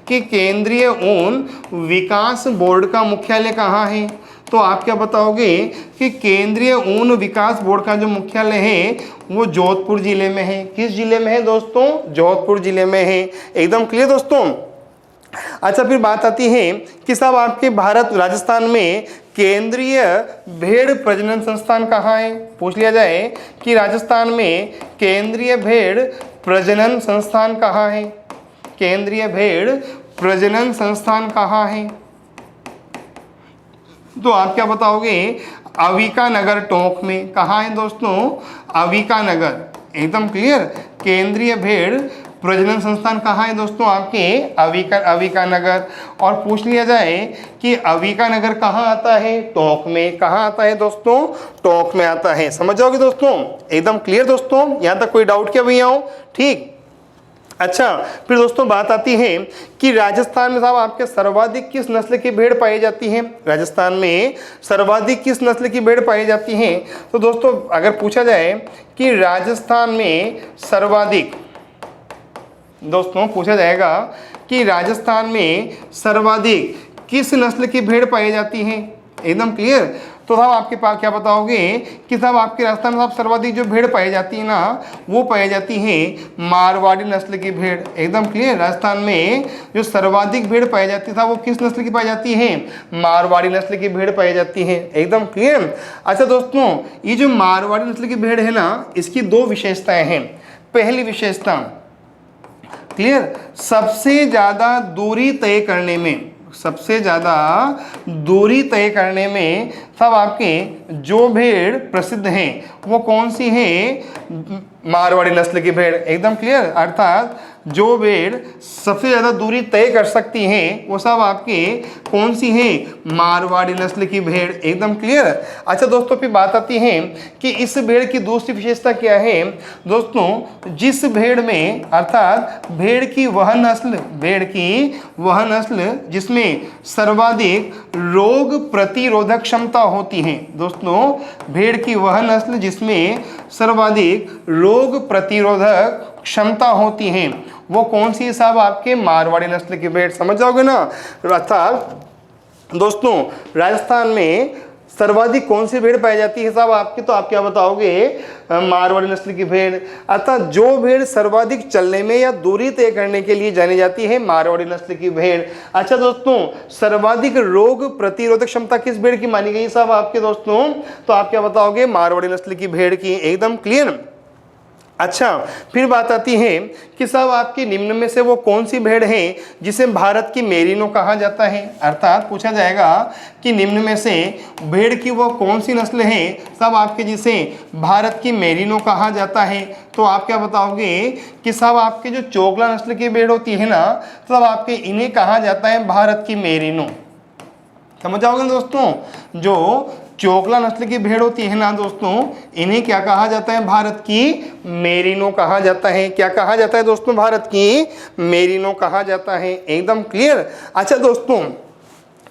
कि केंद्रीय ऊन विकास बोर्ड का मुख्यालय कहाँ है? तो आप क्या बताओगे कि केंद्रीय ऊन विकास बोर्ड का जो मुख्यालय है वो जोधपुर जिले में है। किस जिले में है दोस्तों? जोधपुर जिले में है। एकदम क्लियर दोस्तों। अच्छा, फिर बात आती है कि साहब आपके भारत राजस्थान में केंद्रीय भेड़ प्रजनन संस्थान कहाँ है? पूछ लिया जाए कि राजस्थान में केंद्रीय भेड़ प्रजनन संस्थान कहाँ है? केंद्रीय भेड़ प्रजनन संस्थान कहाँ है? तो आप क्या बताओगे? अविका नगर टोंक में। कहाँ है दोस्तों? अविका नगर। एकदम क्लियर। केंद्रीय भेड़ प्रजनन संस्थान कहाँ है दोस्तों? आपके अविका नगर। और पूछ लिया जाए कि अविका नगर कहाँ आता है? टोंक में। कहाँ आता है दोस्तों? टोंक में आता है। समझ जाओगे दोस्तों? एकदम क्लियर दोस्तों, यहाँ तक कोई डाउट क्या भैया हो? ठीक। अच्छा, फिर दोस्तों बात आती है कि राजस्थान में साहब आपके सर्वाधिक किस नस्ल की भेड़ पाई जाती है? राजस्थान में सर्वाधिक किस नस्ल की भेड़ पाई जाती है? तो दोस्तों अगर पूछा जाए कि राजस्थान में सर्वाधिक, दोस्तों पूछा जाएगा कि राजस्थान में सर्वाधिक किस नस्ल की भेड़ पाई जाती है? एकदम क्लियर। तो साहब आपके पास क्या बताओगे कि साहब आपके राजस्थान में साहब सर्वाधिक जो भेड़ पाई जाती है ना, वो पाई जाती है मारवाड़ी नस्ल की भेड़। एकदम क्लियर। राजस्थान में जो सर्वाधिक भेड़ पाई जाती है वो किस नस्ल की पाई जाती है? मारवाड़ी नस्ल की भेड़ पाई जाती है। एकदम क्लियर। अच्छा दोस्तों, ये जो मारवाड़ी नस्ल की भेड़ है ना, इसकी दो विशेषताएं हैं। पहली विशेषता, क्लियर, सबसे ज्यादा दूरी तय करने में, सबसे ज़्यादा दूरी तय करने में सब आपके जो भेड़ प्रसिद्ध हैं वो कौन सी है? मारवाड़ी नस्ल की भेड़। एकदम क्लियर। अर्थात जो भेड़ सबसे ज़्यादा दूरी तय कर सकती हैं वो सब आपके कौन सी है? मारवाड़ी नस्ल की भेड़। एकदम क्लियर। अच्छा दोस्तों, फिर बात आती है कि इस भेड़ की दूसरी विशेषता क्या है? दोस्तों जिस भेड़ में, अर्थात भेड़ की वह नस्ल जिसमें सर्वाधिक रोग प्रतिरोधक क्षमता होती है। दोस्तों भेड़ की वह नस्ल जिसमें सर्वाधिक रोग प्रतिरोधक क्षमता होती है वो कौन सी साहब? आपके मारवाड़ी नस्ल की भेड़। समझ जाओगे ना। अर्थात दोस्तों राजस्थान में सर्वाधिक कौन सी भेड़ पाई जाती है साहब आपकी? तो आप क्या बताओगे? मारवाड़ी नस्ल की भेड़। अर्थात जो भेड़ सर्वाधिक चलने में या दूरी तय करने के लिए जानी जाती है, मारवाड़ी नस्ल की भेड़। अच्छा दोस्तों, सर्वाधिक रोग प्रतिरोधक क्षमता किस भेड़ की मानी गई साहब आपके दोस्तों? तो आप क्या बताओगे? मारवाड़ी नस्ल की भेड़ की। एकदम क्लियर। अच्छा, फिर बात आती है कि साहब आपकी निम्न में से वो कौन सी भेड़ है जिसे भारत की मेरिनो कहा जाता है? अर्थात पूछा जाएगा कि निम्न में से भेड़ की वो कौन सी नस्ल है साहब आपके जिसे भारत की मेरिनो कहा जाता है? तो आप क्या बताओगे कि साहब आपके जो चोगला नस्ल की भेड़ होती है ना, तब आपके इन्हें कहा जाता है भारत की मेरिनो। समझ जाओगे दोस्तों, जो चोकला नस्ल की भेड़ होती है ना दोस्तों, इन्हें क्या कहा जाता है? भारत की मेरिनो कहा जाता है। क्या कहा जाता है दोस्तों? भारत की मेरिनो कहा जाता है। एकदम क्लियर। अच्छा दोस्तों,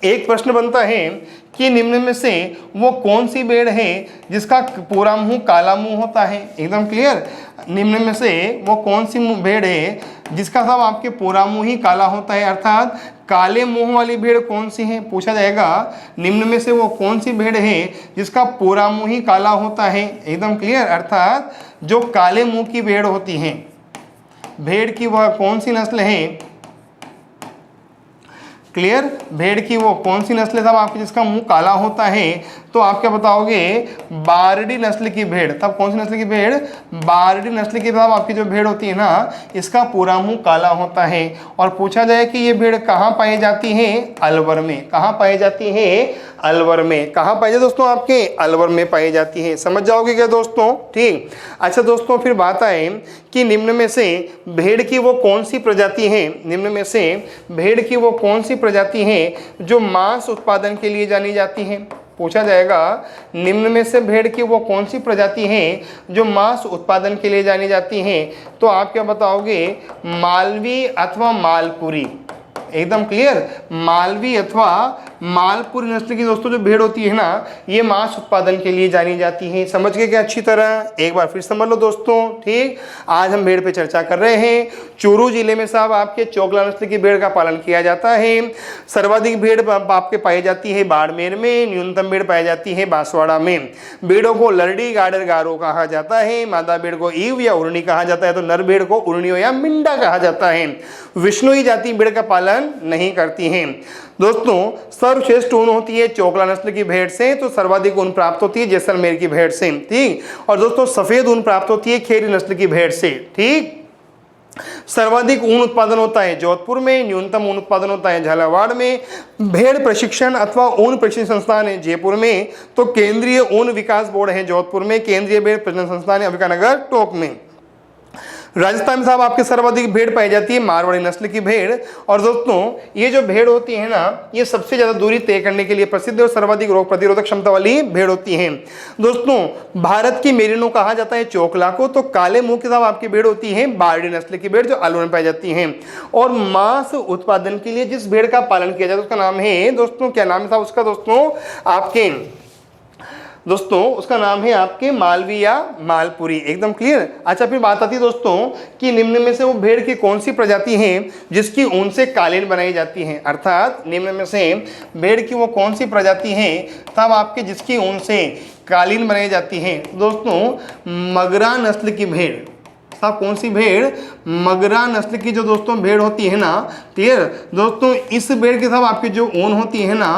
एक प्रश्न बनता है कि निम्न में से वो कौन सी भेड़ है जिसका पूरा मुंह काला मुंह होता है? एकदम क्लियर। निम्न में से वो कौन सी भेड़ है जिसका सब आपके पूरा मुंह ही काला होता है, अर्थात काले मुंह वाली भेड़ कौन सी है? पूछा जाएगा निम्न में से वो कौन सी भेड़ है जिसका पूरा मुंह ही काला होता है? एकदम क्लियर। अर्थात जो काले मुंह की भेड़ होती है, भेड़ की वह कौन सी नस्ल है? क्लियर। भेड़ की वो कौन सी नस्ल है साहब आपकी जिसका मुंह काला होता है? तो आप क्या बताओगे? बारडी नस्ल की भेड़। तब कौन सी नस्ल की भेड़? बारडी नस्ल की साहब आपकी जो भेड़ होती है ना, इसका पूरा मुंह काला होता है। और पूछा जाए कि ये भेड़ कहाँ पाई जाती है? अलवर में। कहाँ पाई जाती है? अलवर में। कहाँ पाई जाती है दोस्तों? आपके अलवर में पाई जाती है। समझ जाओगे क्या दोस्तों? ठीक। अच्छा दोस्तों, फिर बात आए कि निम्न में से भेड़ की वो कौन सी प्रजाति है? निम्न में से भेड़ की वो कौन सी प्रजाति है जो मांस उत्पादन के लिए जानी जाती है? पूछा जाएगा निम्न में से भेड़ की वो कौन सी प्रजाति है जो मांस उत्पादन के लिए जानी जाती है? तो आप क्या बताओगे? मालवी अथवा मालपुरी। एकदम क्लियर। मालवी अथवा मालपुरी नस्ल की दोस्तों जो भेड़ होती है ना, ये मांस उत्पादन के लिए जानी जाती है। समझ गए क्या अच्छी तरह? एक बार फिर समझ लो दोस्तों। ठीक। आज हम भेड़ पे चर्चा कर रहे हैं। चूरू जिले में साहब आपके चोकला नस्ल की भेड़ का पालन किया जाता है। सर्वाधिक भेड़ आपके पाई जाती है बाड़मेर में, न्यूनतम भेड़ पाई जाती है बांसवाड़ा में। भेड़ों को लरडी गाडर गारो कहा जाता है। मादा भेड़ को ईव या उर्नी कहा जाता है, तो नर भेड़ को उर्नियो या मिंडा कहा जाता है। विष्णुई जाति भेड़ का पालन नहीं करती हैं। दोस्तों, सर्वश्रेष्ठ ऊन होती है चोकला नस्ल की भेड़ से, तो सर्वाधिक ऊन प्राप्त होती है जैसलमेर की भेड़ से। ठीक। और दोस्तों, सफेद ऊन प्राप्त होती है खेरी नस्ल की भेड़ से। ठीक। सर्वाधिक ऊन उत्पादन होता है जोधपुर में, न्यूनतम ऊन उत्पादन होता है झालावाड़ में। भेड़ प्रशिक्षण अथवा ऊन प्रशिक्षण संस्थान है जयपुर में, तो केंद्रीय ऊन विकास बोर्ड है जोधपुर में। केंद्रीय भेड़ प्रजनन संस्थान है अंबिकानगर टोंक में। राजस्थान में साहब आपके सर्वाधिक भेड़ पाई जाती है मारवाड़ी नस्ल की भेड़। और दोस्तों, ये जो भेड़ होती है ना, ये सबसे ज्यादा दूरी तय करने के लिए प्रसिद्ध और सर्वाधिक रोग प्रतिरोधक क्षमता वाली भेड़ होती है। दोस्तों, भारत की मेरिनो कहा जाता है चोकला को, तो काले मुंह के साथ आपकी भेड़ होती है बारडी नस्ल की भेड़, जो अलवर में पाई जाती है। और मांस उत्पादन के लिए जिस भेड़ का पालन किया जाता है उसका नाम है दोस्तों, क्या नाम था उसका दोस्तों? आपके दोस्तों उसका नाम है आपके मालवी या मालपुरी। एकदम क्लियर। अच्छा, फिर बात आती है दोस्तों कि निम्न में से वो भेड़ की कौन सी प्रजाति है जिसकी ऊन से कालीन बनाई जाती है? अर्थात निम्न में से भेड़ की वो कौन सी प्रजाति है तब आपके जिसकी ऊन से कालीन बनाई जाती है? दोस्तों, मगरा नस्ल की भेड़। साहब कौन सी भेड़? मगरा नस्ल की जो दोस्तों भेड़ होती है ना। क्लियर दोस्तों, इस भेड़ के साथ आपकी जो ऊन होती है ना,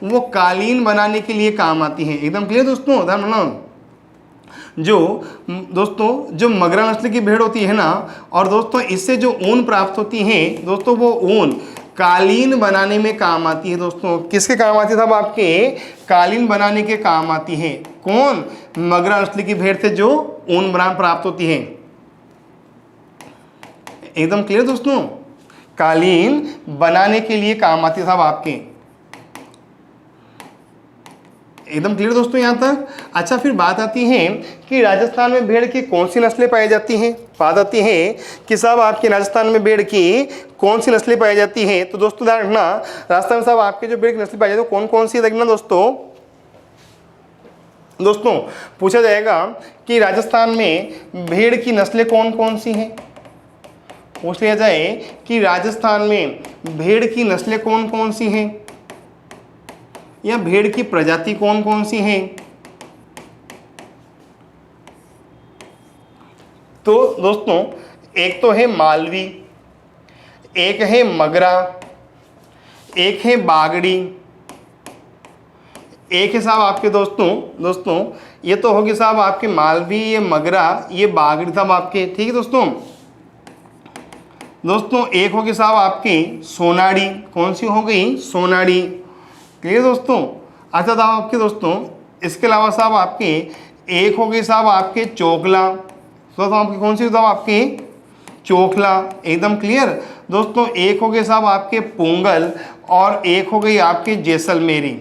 वो कालीन बनाने के लिए काम आती है। एकदम क्लियर दोस्तों। ध्यान रखना, जो दोस्तों जो मगरा नस्ल की भेड़ होती है ना, और दोस्तों इससे जो ऊन प्राप्त होती है दोस्तों, वो ऊन कालीन बनाने में काम आती है। दोस्तों किसके काम आती है साहब? आपके कालीन बनाने के काम आती है। कौन? मगरा नस्ल की भेड़ से जो ऊन प्राप्त होती है। एकदम क्लियर दोस्तों। कालीन बनाने के लिए काम आती है साहब आपके। एकदम क्लियर दोस्तों यहां तक। अच्छा, फिर बात आती है कि राजस्थान में भेड़ की कौन सी नस्लें पाई जाती हैं? बात आती है कि साहब आपके राजस्थान में भेड़ की कौन सी नस्लें पाई जाती हैं? तो दोस्तों ध्यान रखना, राजस्थान में साहब आपके जो भेड़ की नस्लें पाई जाती है कौन कौन सी देखना दोस्तों। दोस्तों पूछा जाएगा कि राजस्थान में भेड़ की नस्लें कौन कौन सी हैं। पूछ लिया जाए कि राजस्थान में भेड़ की नस्लें कौन कौन सी हैं या भेड़ की प्रजाति कौन कौन सी हैं। तो दोस्तों, एक तो है मालवी, एक है मगरा, एक है बागड़ी, एक है साहब आपके दोस्तों ये तो होगी साहब आपके मालवी, ये मगरा, ये बागड़ी साहब आपके। ठीक है दोस्तों एक होगी साहब आपकी सोनाड़ी। कौन सी हो गई? सोनाड़ी। क्लियर दोस्तों। अच्छा साहब आपके दोस्तों इसके अलावा साहब आपके एक हो गई साहब आपके चोकला। तो आपकी कौन सी साहब आपकी? चोखला। एकदम क्लियर दोस्तों। एक हो गए साहब आपके पोंगल और एक हो गई आपकी जैसलमेरी।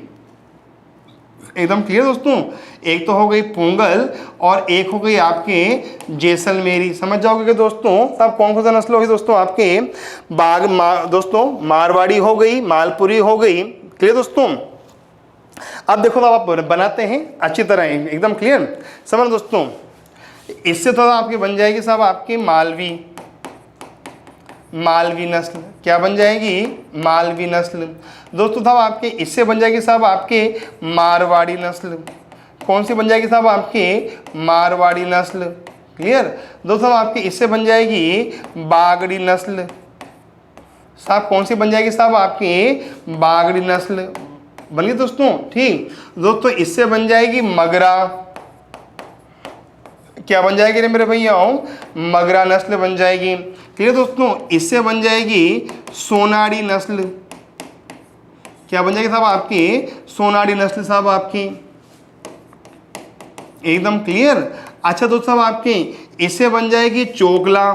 एकदम क्लियर दोस्तों। एक तो हो गई पोंगल और एक हो गई आपके जैसलमेरी। समझ जाओगे कि दोस्तों तब कौन कौन सा नस्ल होगी दोस्तों आपके दोस्तों मारवाड़ी हो गई, मालपुरी हो गई। क्लियर दोस्तों। अब देखो तो आप बनाते हैं अच्छी तरह, एकदम क्लियर समझ दोस्तों। इससे तो आपकी बन जाएगी साहब आपकी मालवी नस्ल। क्या बन जाएगी? मालवी नस्ल। दोस्तों साहब आपके इससे बन जाएगी साहब आपके मारवाड़ी नस्ल। कौन सी बन जाएगी साहब आपके? मारवाड़ी नस्ल। क्लियर दोस्तों। आपके इससे बन जाएगी बागड़ी नस्ल। साहब कौन सी बन जाएगी साहब आपकी? बागड़ी नस्ल बन गई दोस्तों। ठीक दोस्तों। इससे बन जाएगी मगरा। क्या बन जाएगी रे मेरे भैया? मगरा नस्ल बन जाएगी। क्लियर दोस्तों। इससे बन जाएगी सोनाड़ी नस्ल। क्या बन जाएगी साहब आपकी? सोनाड़ी नस्ल साहब आपकी। एकदम क्लियर। अच्छा दोस्तों साहब आपकी इससे बन जाएगी चोगला।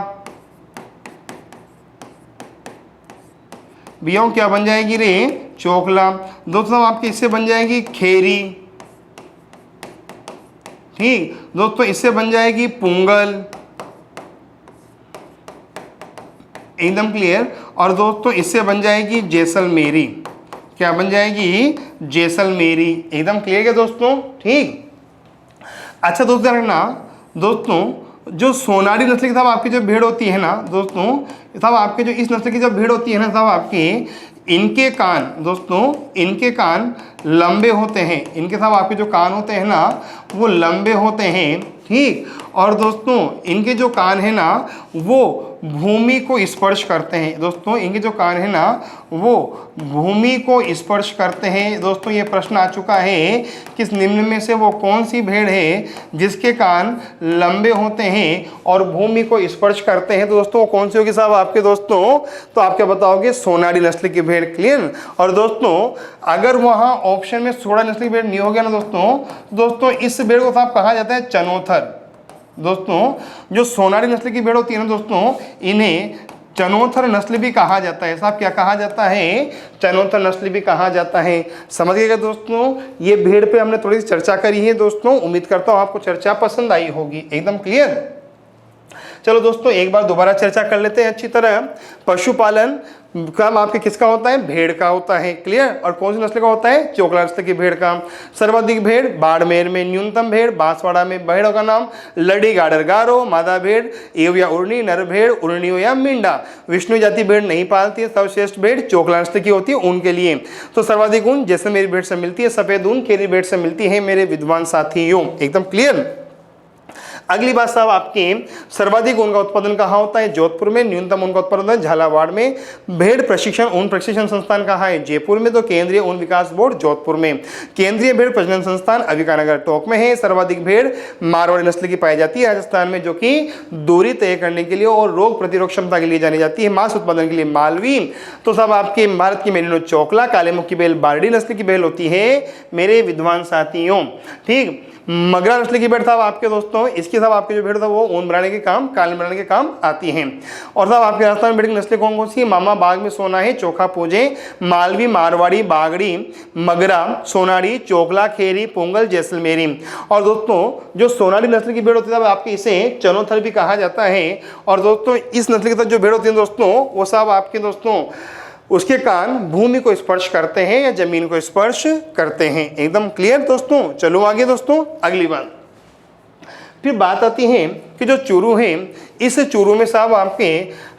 भैया क्या बन जाएगी रे? चोकला। दोस्तों साहब आपकी इससे बन जाएगी खेरी। ठीक दोस्तों। इससे बन जाएगी पुंगल। एकदम क्लियर। और दोस्तों इससे बन जाएगी जैसलमेरी। क्या बन जाएगी? जैसलमेरी। एकदम क्लियर है दोस्तों। ठीक। अच्छा दोस्तों रखना दोस्तों जो सोनारी नस्ल की साहब आपकी जो भेड़ होती है ना दोस्तों, साहब आपके जो इस नस्ल की जो भेड़ होती है ना साहब आपकी, इनके कान दोस्तों, इनके कान लंबे होते हैं। इनके साहब आपके जो कान होते हैं ना वो लंबे होते हैं। ठीक। और दोस्तों इनके जो कान है ना वो भूमि को स्पर्श करते हैं। दोस्तों इनके जो कान है ना वो भूमि को स्पर्श करते हैं। दोस्तों ये प्रश्न आ चुका है कि निम्न में से वो कौन सी भेड़ है जिसके कान लंबे होते हैं और भूमि को स्पर्श करते हैं। तो दोस्तों कौन सी होगी साहब आपके दोस्तों? तो आप क्या बताओगे? सोनारी नस्ल की भेड़। क्लियर। और दोस्तों अगर वहाँ ऑप्शन में सोनारी नस्ल की भेड़ नहीं हो गया ना दोस्तों इस भेड़ को साहब कहा जाता है चनोथर। दोस्तों जो सोनारी नस्ल की भेड़ होती है ना दोस्तों इन्हें चनोथर नस्ल भी कहा जाता है। साहब क्या कहा जाता है? चनोथर नस्ल भी कहा जाता है। समझिएगा दोस्तों। ये भेड़ पे हमने थोड़ी सी चर्चा करी है दोस्तों। उम्मीद करता हूँ आपको चर्चा पसंद आई होगी। एकदम क्लियर। चलो दोस्तों एक बार दोबारा चर्चा कर लेते हैं अच्छी तरह। पशुपालन काम आपके किसका होता है? भेड़ का होता है। क्लियर। और कौन सी नस्ल का होता है? चोकला नस्ल की भेड़ का। सर्वाधिक भेड़ बाड़मेर में, न्यूनतम भेड़ बांसवाड़ा में। भेड़ों का नाम लड़ी, गाडर, गारो, मादा भेड़ एव या उड़नी, नर भेड़ उड़नियो या मिंडा। विष्णु जाति भेड़ नहीं पालती है। सर्वश्रेष्ठ भेड़ चोकला नस्ल की होती है ऊन के लिए। तो सर्वाधिक ऊन जैसलमेरी भेड़ से मिलती है, सफेद ऊन खेरी भेड़ से मिलती है मेरे विद्वान साथियों। एकदम क्लियर। अगली बात साहब आपकी सर्वाधिक ऊन का उत्पादन कहाँ होता है? जोधपुर में। न्यूनतम ऊन का उत्पादन होता है झालावाड़ में। भेड़ प्रशिक्षण ऊन प्रशिक्षण संस्थान कहाँ है? जयपुर में। तो केंद्रीय ऊन विकास बोर्ड जोधपुर में। केंद्रीय भेड़ प्रजनन संस्थान अविकानगर टोंक में है। सर्वाधिक भेड़ मारवाड़ी नस्ल की पाई जाती है राजस्थान में, जो कि दूरी तय करने के लिए और रोग प्रतिरोध क्षमता के लिए जानी जाती है। मांस उत्पादन के लिए मालवी। तो साहब आपके भारत की मेरिनो चोकला, काले मुख की बैल बारडी नस्ल की बैल होती है मेरे विद्वान साथियों। ठीक। मगरा नस्ल की भेड़ साहब आपके दोस्तों इसकी साहब आपके जो भेड़ था वो ऊन बनाने के काम, कालीन बनाने के काम आती हैं। और साहब आपके राजस्थान में भेड़ की नस्लें कौन कौन सी? मामा बाग में सोना है, चोखा पूजे, मालवी, मारवाड़ी, बागड़ी, मगरा, सोनारी, चोकला, खेरी, पोंगल, जैसलमेरी। और दोस्तों जो सोनारी नस्ल की भेड़ होती है आपके इसे चनोथर भी कहा जाता है। और दोस्तों इस नस्ल के साथ जो भेड़ होती है दोस्तों वो साहब आपके दोस्तों उसके कान भूमि को स्पर्श करते हैं या जमीन को स्पर्श करते हैं। एकदम क्लियर दोस्तों। चलो आगे दोस्तों अगली बात। फिर बात आती है कि जो चूरू है, इस चूरू में साहब आपके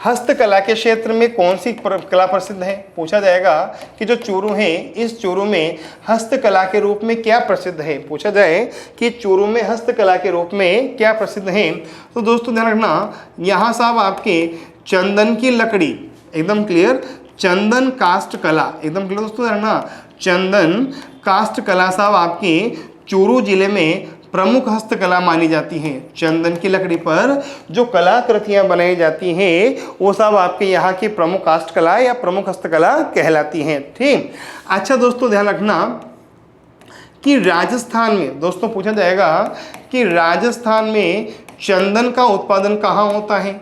हस्तकला के क्षेत्र में कौन सी कला प्रसिद्ध है? पूछा जाएगा कि जो चूरू है इस चूरू में हस्तकला के रूप में क्या प्रसिद्ध है? पूछा जाए कि चूरू में हस्तकला के रूप में क्या प्रसिद्ध है? तो दोस्तों ध्यान रखना यहाँ साहब आपके चंदन की लकड़ी। एकदम क्लियर। चंदन काष्ठ कला। एकदम क्लियर दोस्तों है ना। चंदन काष्ठ कला साहब आपकी चूरू जिले में प्रमुख हस्तकला मानी जाती है। चंदन की लकड़ी पर जो कलाकृतियां बनाई जाती हैं वो सब आपके यहाँ की प्रमुख काष्ठ कला या प्रमुख हस्तकला कहलाती हैं। ठीक। अच्छा दोस्तों ध्यान रखना कि राजस्थान में दोस्तों पूछा जाएगा कि राजस्थान में चंदन का उत्पादन कहाँ होता है?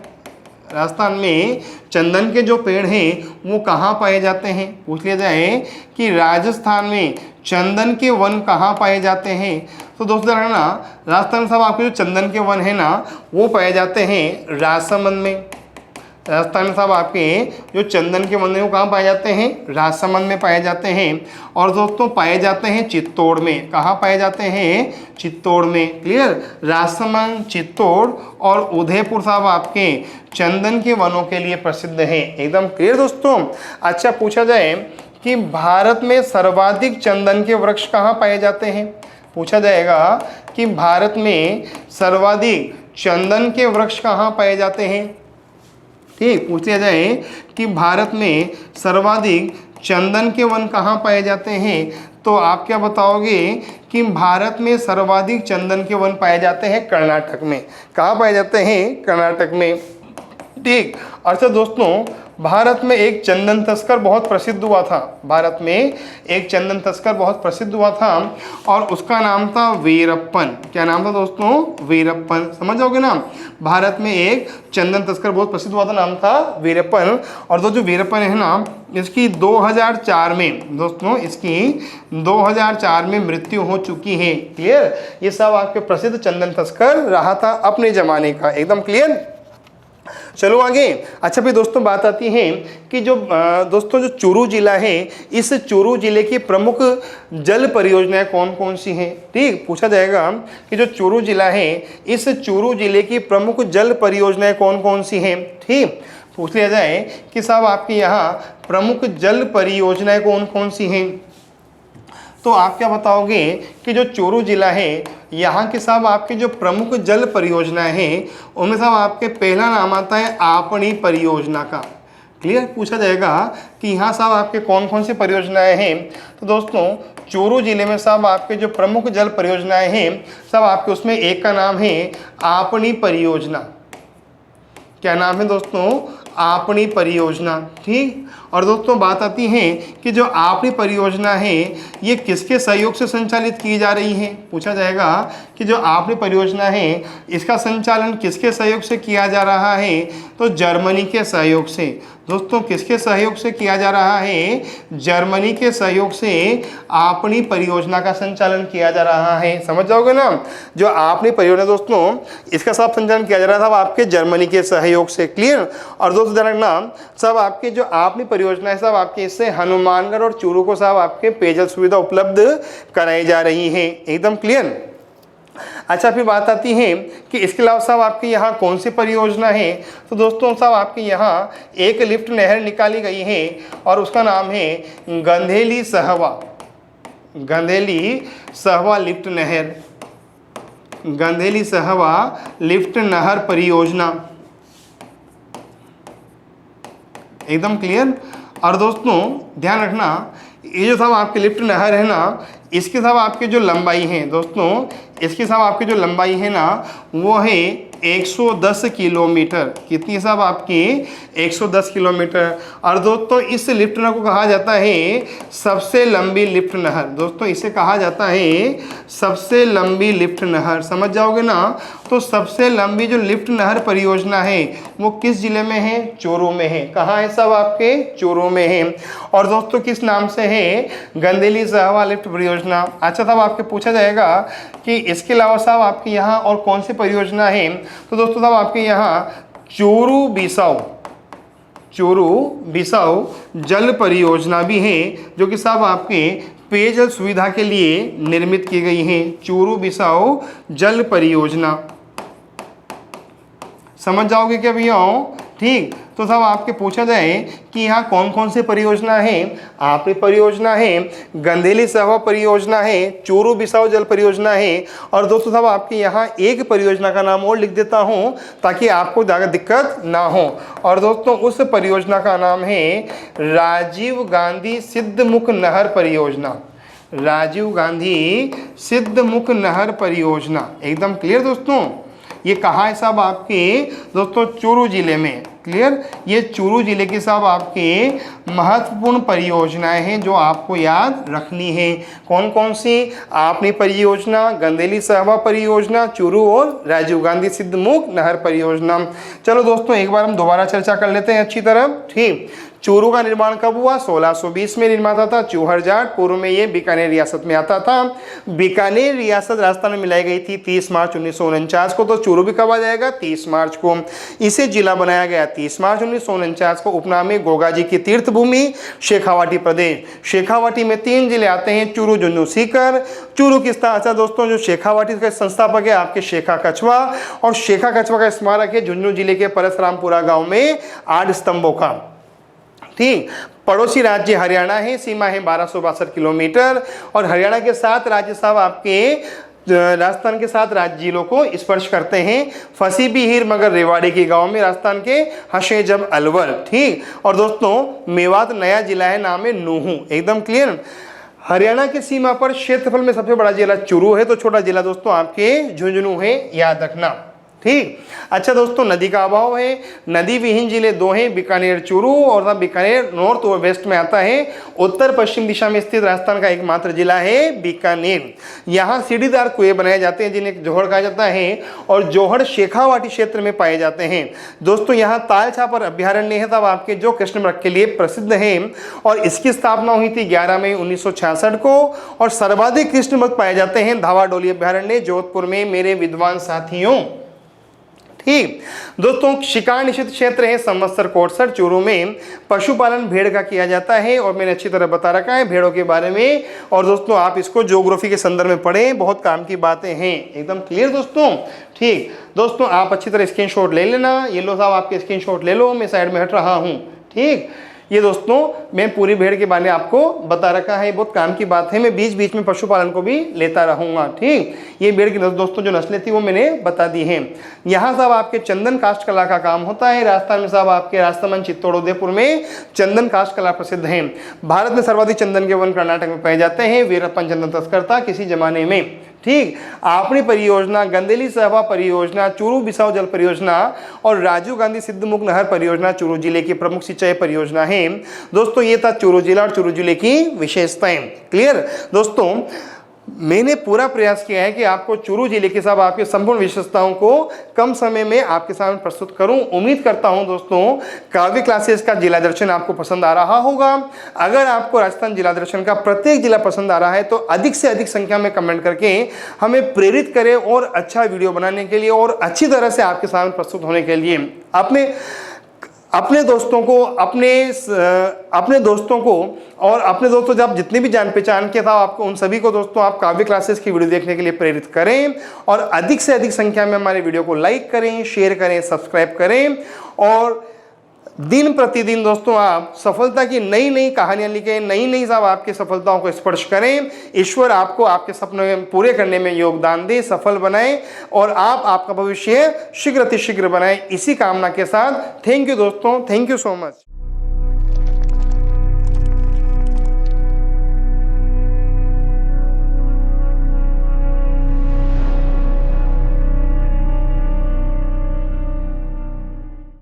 राजस्थान में चंदन के जो पेड़ हैं वो कहाँ पाए जाते हैं? पूछ लिया जाए कि राजस्थान में चंदन के वन कहाँ पाए जाते हैं, तो दोस्तों ध्यान रखना, राजस्थान में साहब आपके जो चंदन के वन है ना वो पाए जाते हैं राजसमंद में। राजस्थान में साहब आपके जो चंदन के वन है वो कहाँ पाए जाते हैं? राजसमंद में पाए जाते हैं। और दोस्तों पाए जाते हैं चित्तौड़ में। कहाँ पाए जाते हैं? चित्तौड़ में। क्लियर? राजसमंद, चित्तौड़ और उदयपुर साहब आपके चंदन के वनों के लिए प्रसिद्ध हैं। एकदम क्लियर दोस्तों। अच्छा, पूछा जाए कि भारत में सर्वाधिक चंदन के वृक्ष कहाँ पाए जाते हैं? पूछा जाएगा कि भारत में सर्वाधिक चंदन के वृक्ष कहाँ पाए जाते हैं? ठीक, पूछ लिया जाए कि भारत में सर्वाधिक चंदन के वन कहाँ पाए जाते हैं, तो आप क्या बताओगे कि भारत में सर्वाधिक चंदन के वन पाए जाते हैं कर्नाटक में। कहाँ पाए जाते हैं? कर्नाटक में। ठीक। अच्छा दोस्तों, भारत में एक चंदन तस्कर बहुत प्रसिद्ध हुआ था। भारत में एक चंदन तस्कर बहुत प्रसिद्ध हुआ था और उसका नाम था वीरप्पन। क्या नाम था दोस्तों? वीरप्पन। समझ जाओगे ना, भारत में एक चंदन तस्कर बहुत प्रसिद्ध हुआ था, नाम था वीरप्पन। और जो विरप्पन है ना, इसकी 2004 में दोस्तों, इसकी 2004 में मृत्यु हो चुकी है। क्लियर? ये सब आपके प्रसिद्ध चंदन तस्कर रहा था अपने जमाने का। एकदम क्लियर। चलो आगे। अच्छा फिर दोस्तों बात आती है कि जो दोस्तों जो चूरू जिला है, इस चूरू जिले की प्रमुख जल परियोजनाएं कौन कौन सी हैं? ठीक, पूछा जाएगा कि जो चूरू जिला है, इस चूरू जिले की प्रमुख जल परियोजनाएं कौन कौन सी हैं? ठीक, पूछ लिया जाए कि साहब आपके यहाँ प्रमुख जल परियोजनाएं कौन कौन सी हैं, तो आप क्या बताओगे कि जो चूरू जिला है, यहाँ के साहब आपके जो प्रमुख जल परियोजनाएं हैं उनमें साहब आपके पहला नाम आता है आपणी परियोजना का। क्लियर? पूछा जाएगा कि यहाँ साहब आपके कौन कौन सी परियोजनाएं हैं, तो दोस्तों चूरू जिले में साहब आपके जो प्रमुख जल परियोजनाएं हैं साहब आपके उसमें एक का नाम है आपणी परियोजना। क्या नाम है दोस्तों? आपणी परियोजना। ठीक। और दोस्तों बात आती है कि जो आपणी परियोजना है ये किसके सहयोग से संचालित की जा रही है? पूछा जाएगा कि जो आपणी परियोजना है इसका संचालन किसके सहयोग से किया जा रहा है, तो जर्मनी के सहयोग से। दोस्तों किसके सहयोग से किया जा रहा है? जर्मनी के सहयोग से आपणी परियोजना का संचालन किया जा रहा है। समझ जाओगे ना, जो आपणी परियोजना दोस्तों इसका सब संचालन किया जा रहा था आपके जर्मनी के सहयोग से। क्लियर? और दोस्तों ध्यान रखना, सब आपके जो आपणी परियोजना है सब आपके इससे हनुमानगढ़ और चूरू को सब आपके पेयजल सुविधा उपलब्ध कराई जा रही है। एकदम क्लियर। अच्छा फिर बात आती है कि इसके अलावा साहब आपके यहाँ कौन सी परियोजना है, तो दोस्तों साहब आपके यहाँ एक लिफ्ट नहर निकाली गई है और उसका नाम है गंधेली सहवा। गंधेली सहवा लिफ्ट नहर, गंधेली सहवा लिफ्ट नहर परियोजना। एकदम क्लियर। और दोस्तों ध्यान रखना, ये जो साहब आपकी लिफ्ट नहर है ना, इसके साहब आपके जो लंबाई है दोस्तों, इसकी साहब आपकी जो लंबाई है ना वो है 110 किलोमीटर। कितनी साहब आपकी? 110 किलोमीटर। और दोस्तों इस लिफ्ट नहर को कहा जाता है सबसे लंबी लिफ्ट नहर। दोस्तों इसे कहा जाता है सबसे लंबी लिफ्ट नहर। समझ जाओगे ना, तो सबसे लंबी जो लिफ्ट नहर परियोजना है वो किस जिले में है? चूरू में है। कहाँ है साहब आपके? चूरू में है। और दोस्तों किस नाम से है? गंधेली सहवा लिफ्ट परियोजना। अच्छा साहब आपके पूछा जाएगा कि इसके अलावा साहब आपके यहाँ और कौन सी परियोजना है, तो दोस्तों साहब आपके यहाँ चूरू बिसाऊ जल परियोजना भी है जो कि साहब आपके पेयजल सुविधा के लिए निर्मित की गई है। चूरू बिसाऊ जल परियोजना। समझ जाओगे क्या भैया? ठीक। तो साहब आपके पूछा जाए कि यहाँ कौन कौन सी परियोजना है, आपणी परियोजना है, गंधेली सहवा परियोजना है, चूरू बिसाऊ जल परियोजना है। और दोस्तों साहब आपके यहाँ एक परियोजना का नाम और लिख देता हूँ ताकि आपको ज़्यादा दिक्कत ना हो। और दोस्तों उस परियोजना का नाम है राजीव गांधी सिद्धमुख नहर परियोजना। राजीव गांधी सिद्धमुख नहर परियोजना। एकदम क्लियर दोस्तों। ये कहाँ है साहब आपके? दोस्तों चूरू जिले में। क्लियर। ये चूरू जिले की साहब आपके महत्वपूर्ण परियोजनाएं हैं जो आपको याद रखनी है। कौन कौन सी? आपनी परियोजना, गंदेली सहवा परियोजना, चूरू और राजीव गांधी सिद्धमुख नहर परियोजना। चलो दोस्तों एक बार हम दोबारा चर्चा कर लेते हैं अच्छी तरह। ठीक, चूरू का निर्माण कब हुआ? 1620 में निर्माता था चूहर जाट। पूर्व में ये बीकानेर रियासत में आता था। बीकानेर रियासत राजस्थान में मिलाई गई थी 30 मार्च 1949 को। तो चूरू भी कब आ जाएगा? 30 मार्च को। इसे जिला बनाया गया 30 मार्च 1949 को। उपनाम है गोगा जी की तीर्थ भूमि, शेखावाटी प्रदेश। शेखावाटी में 3 जिले आते हैं, चूरू, झुंझुनू, सीकर। चूरू की अच्छा दोस्तों जो शेखावाटी का संस्थापक है आपके शेखा कछवा, और शेखा कछवा का स्मारक है झुंझुनू जिले के परसरामपुरा गांव में 8 स्तंभों का। ठीक, पड़ोसी राज्य हरियाणा है, सीमा है 1262 किलोमीटर, और हरियाणा के 7 राज्य साहब आपके राजस्थान के 7 राज्य जिलों को स्पर्श करते हैं। फंसी भी हीर मगर रेवाड़ी के गांव में राजस्थान के हशे जब अलवर। ठीक, और दोस्तों मेवात नया जिला है, नाम है नूहू। एकदम क्लियर। हरियाणा की सीमा पर क्षेत्रफल में सबसे बड़ा जिला चूरू है, तो छोटा जिला दोस्तों आपके झुंझुनू है, याद रखना। ठीक, अच्छा दोस्तों नदी का अभाव है। नदी विहीन जिले 2 हैं, बीकानेर, चूरू, और बीकानेर नॉर्थ और वेस्ट में आता है। उत्तर पश्चिम दिशा में स्थित राजस्थान का एकमात्र जिला है बीकानेर। यहाँ सीढ़ीदार कुएं बनाए जाते हैं जिन्हें जोहड़ कहा जाता है, और जोहड़ शेखावाटी क्षेत्र में पाए जाते हैं। दोस्तों यहाँ ताल छापर अभ्यारण्य है तब आपके जो कृष्ण मृग के लिए प्रसिद्ध है, और इसकी स्थापना हुई थी 11 मई 1966 को। और सर्वाधिक कृष्ण मृग पाए जाते हैं धावाडोली अभ्यारण्य जोधपुर में मेरे विद्वान साथियों। ठीक दोस्तों, शिकार निषिद्ध क्षेत्र है संवत्सर कोटसर। चूरू में पशुपालन भेड़ का किया जाता है, और मैंने अच्छी तरह बता रखा है भेड़ों के बारे में। और दोस्तों आप इसको ज्योग्राफी के संदर्भ में पढ़ें, बहुत काम की बातें हैं। एकदम क्लियर दोस्तों। ठीक दोस्तों, आप अच्छी तरह स्क्रीनशॉट ले लेना। ये लो साहब आपके स्क्रीनशॉट ले लो, मैं साइड में हट रहा हूँ। ठीक, ये दोस्तों मैं पूरी भेड़ के बारे में आपको बता रखा है, बहुत काम की बात है। मैं बीच बीच में पशुपालन को भी लेता रहूंगा। ठीक, ये भेड़ की दोस्तों जो नस्लें थी वो मैंने बता दी हैं। यहाँ साहब आपके चंदन काष्ठ कला का काम होता है। राजस्थान में साहब आपके राजसमंद, चित्तौड़, उदयपुर में चंदन काष्ठ कला प्रसिद्ध है। भारत में सर्वाधिक चंदन के वन कर्नाटक में पाए जाते हैं। वीरप्पन चंदन तस्कर था किसी जमाने में। ठीक, आपनी परियोजना, गंदेली सहवा परियोजना, चूरू बिसाऊ जल परियोजना, और राजीव गांधी सिद्धमुख नहर परियोजना चूरू जिले की प्रमुख सिंचाई परियोजना है। दोस्तों ये था चूरू जिला और चूरू जिले की विशेषताएं। क्लियर दोस्तों, मैंने पूरा प्रयास किया है कि आपको चूरू जिले के साथ आपके संपूर्ण विशेषताओं को कम समय में आपके सामने प्रस्तुत करूं। उम्मीद करता हूं दोस्तों काव्य क्लासेस का जिला दर्शन आपको पसंद आ रहा होगा। अगर आपको राजस्थान जिला दर्शन का प्रत्येक जिला पसंद आ रहा है तो अधिक से अधिक संख्या में कमेंट करके हमें प्रेरित करें और अच्छा वीडियो बनाने के लिए और अच्छी तरह से आपके सामने प्रस्तुत होने के लिए। अपने दोस्तों को और अपने दोस्तों जब जितने भी जान पहचान के था आपको उन सभी को दोस्तों आप काव्य क्लासेस की वीडियो देखने के लिए प्रेरित करें, और अधिक से अधिक संख्या में हमारे वीडियो को लाइक करें, शेयर करें, सब्सक्राइब करें, और दिन प्रतिदिन दोस्तों आप सफलता की नई नई कहानियां लिखें, नई नई साहब आपकी सफलताओं को स्पर्श करें। ईश्वर आपको आपके सपने पूरे करने में योगदान दे, सफल बनाए, और आप आपका भविष्य शीघ्र अतिशीघ्र बनाए। इसी कामना के साथ थैंक यू दोस्तों, थैंक यू सो मच।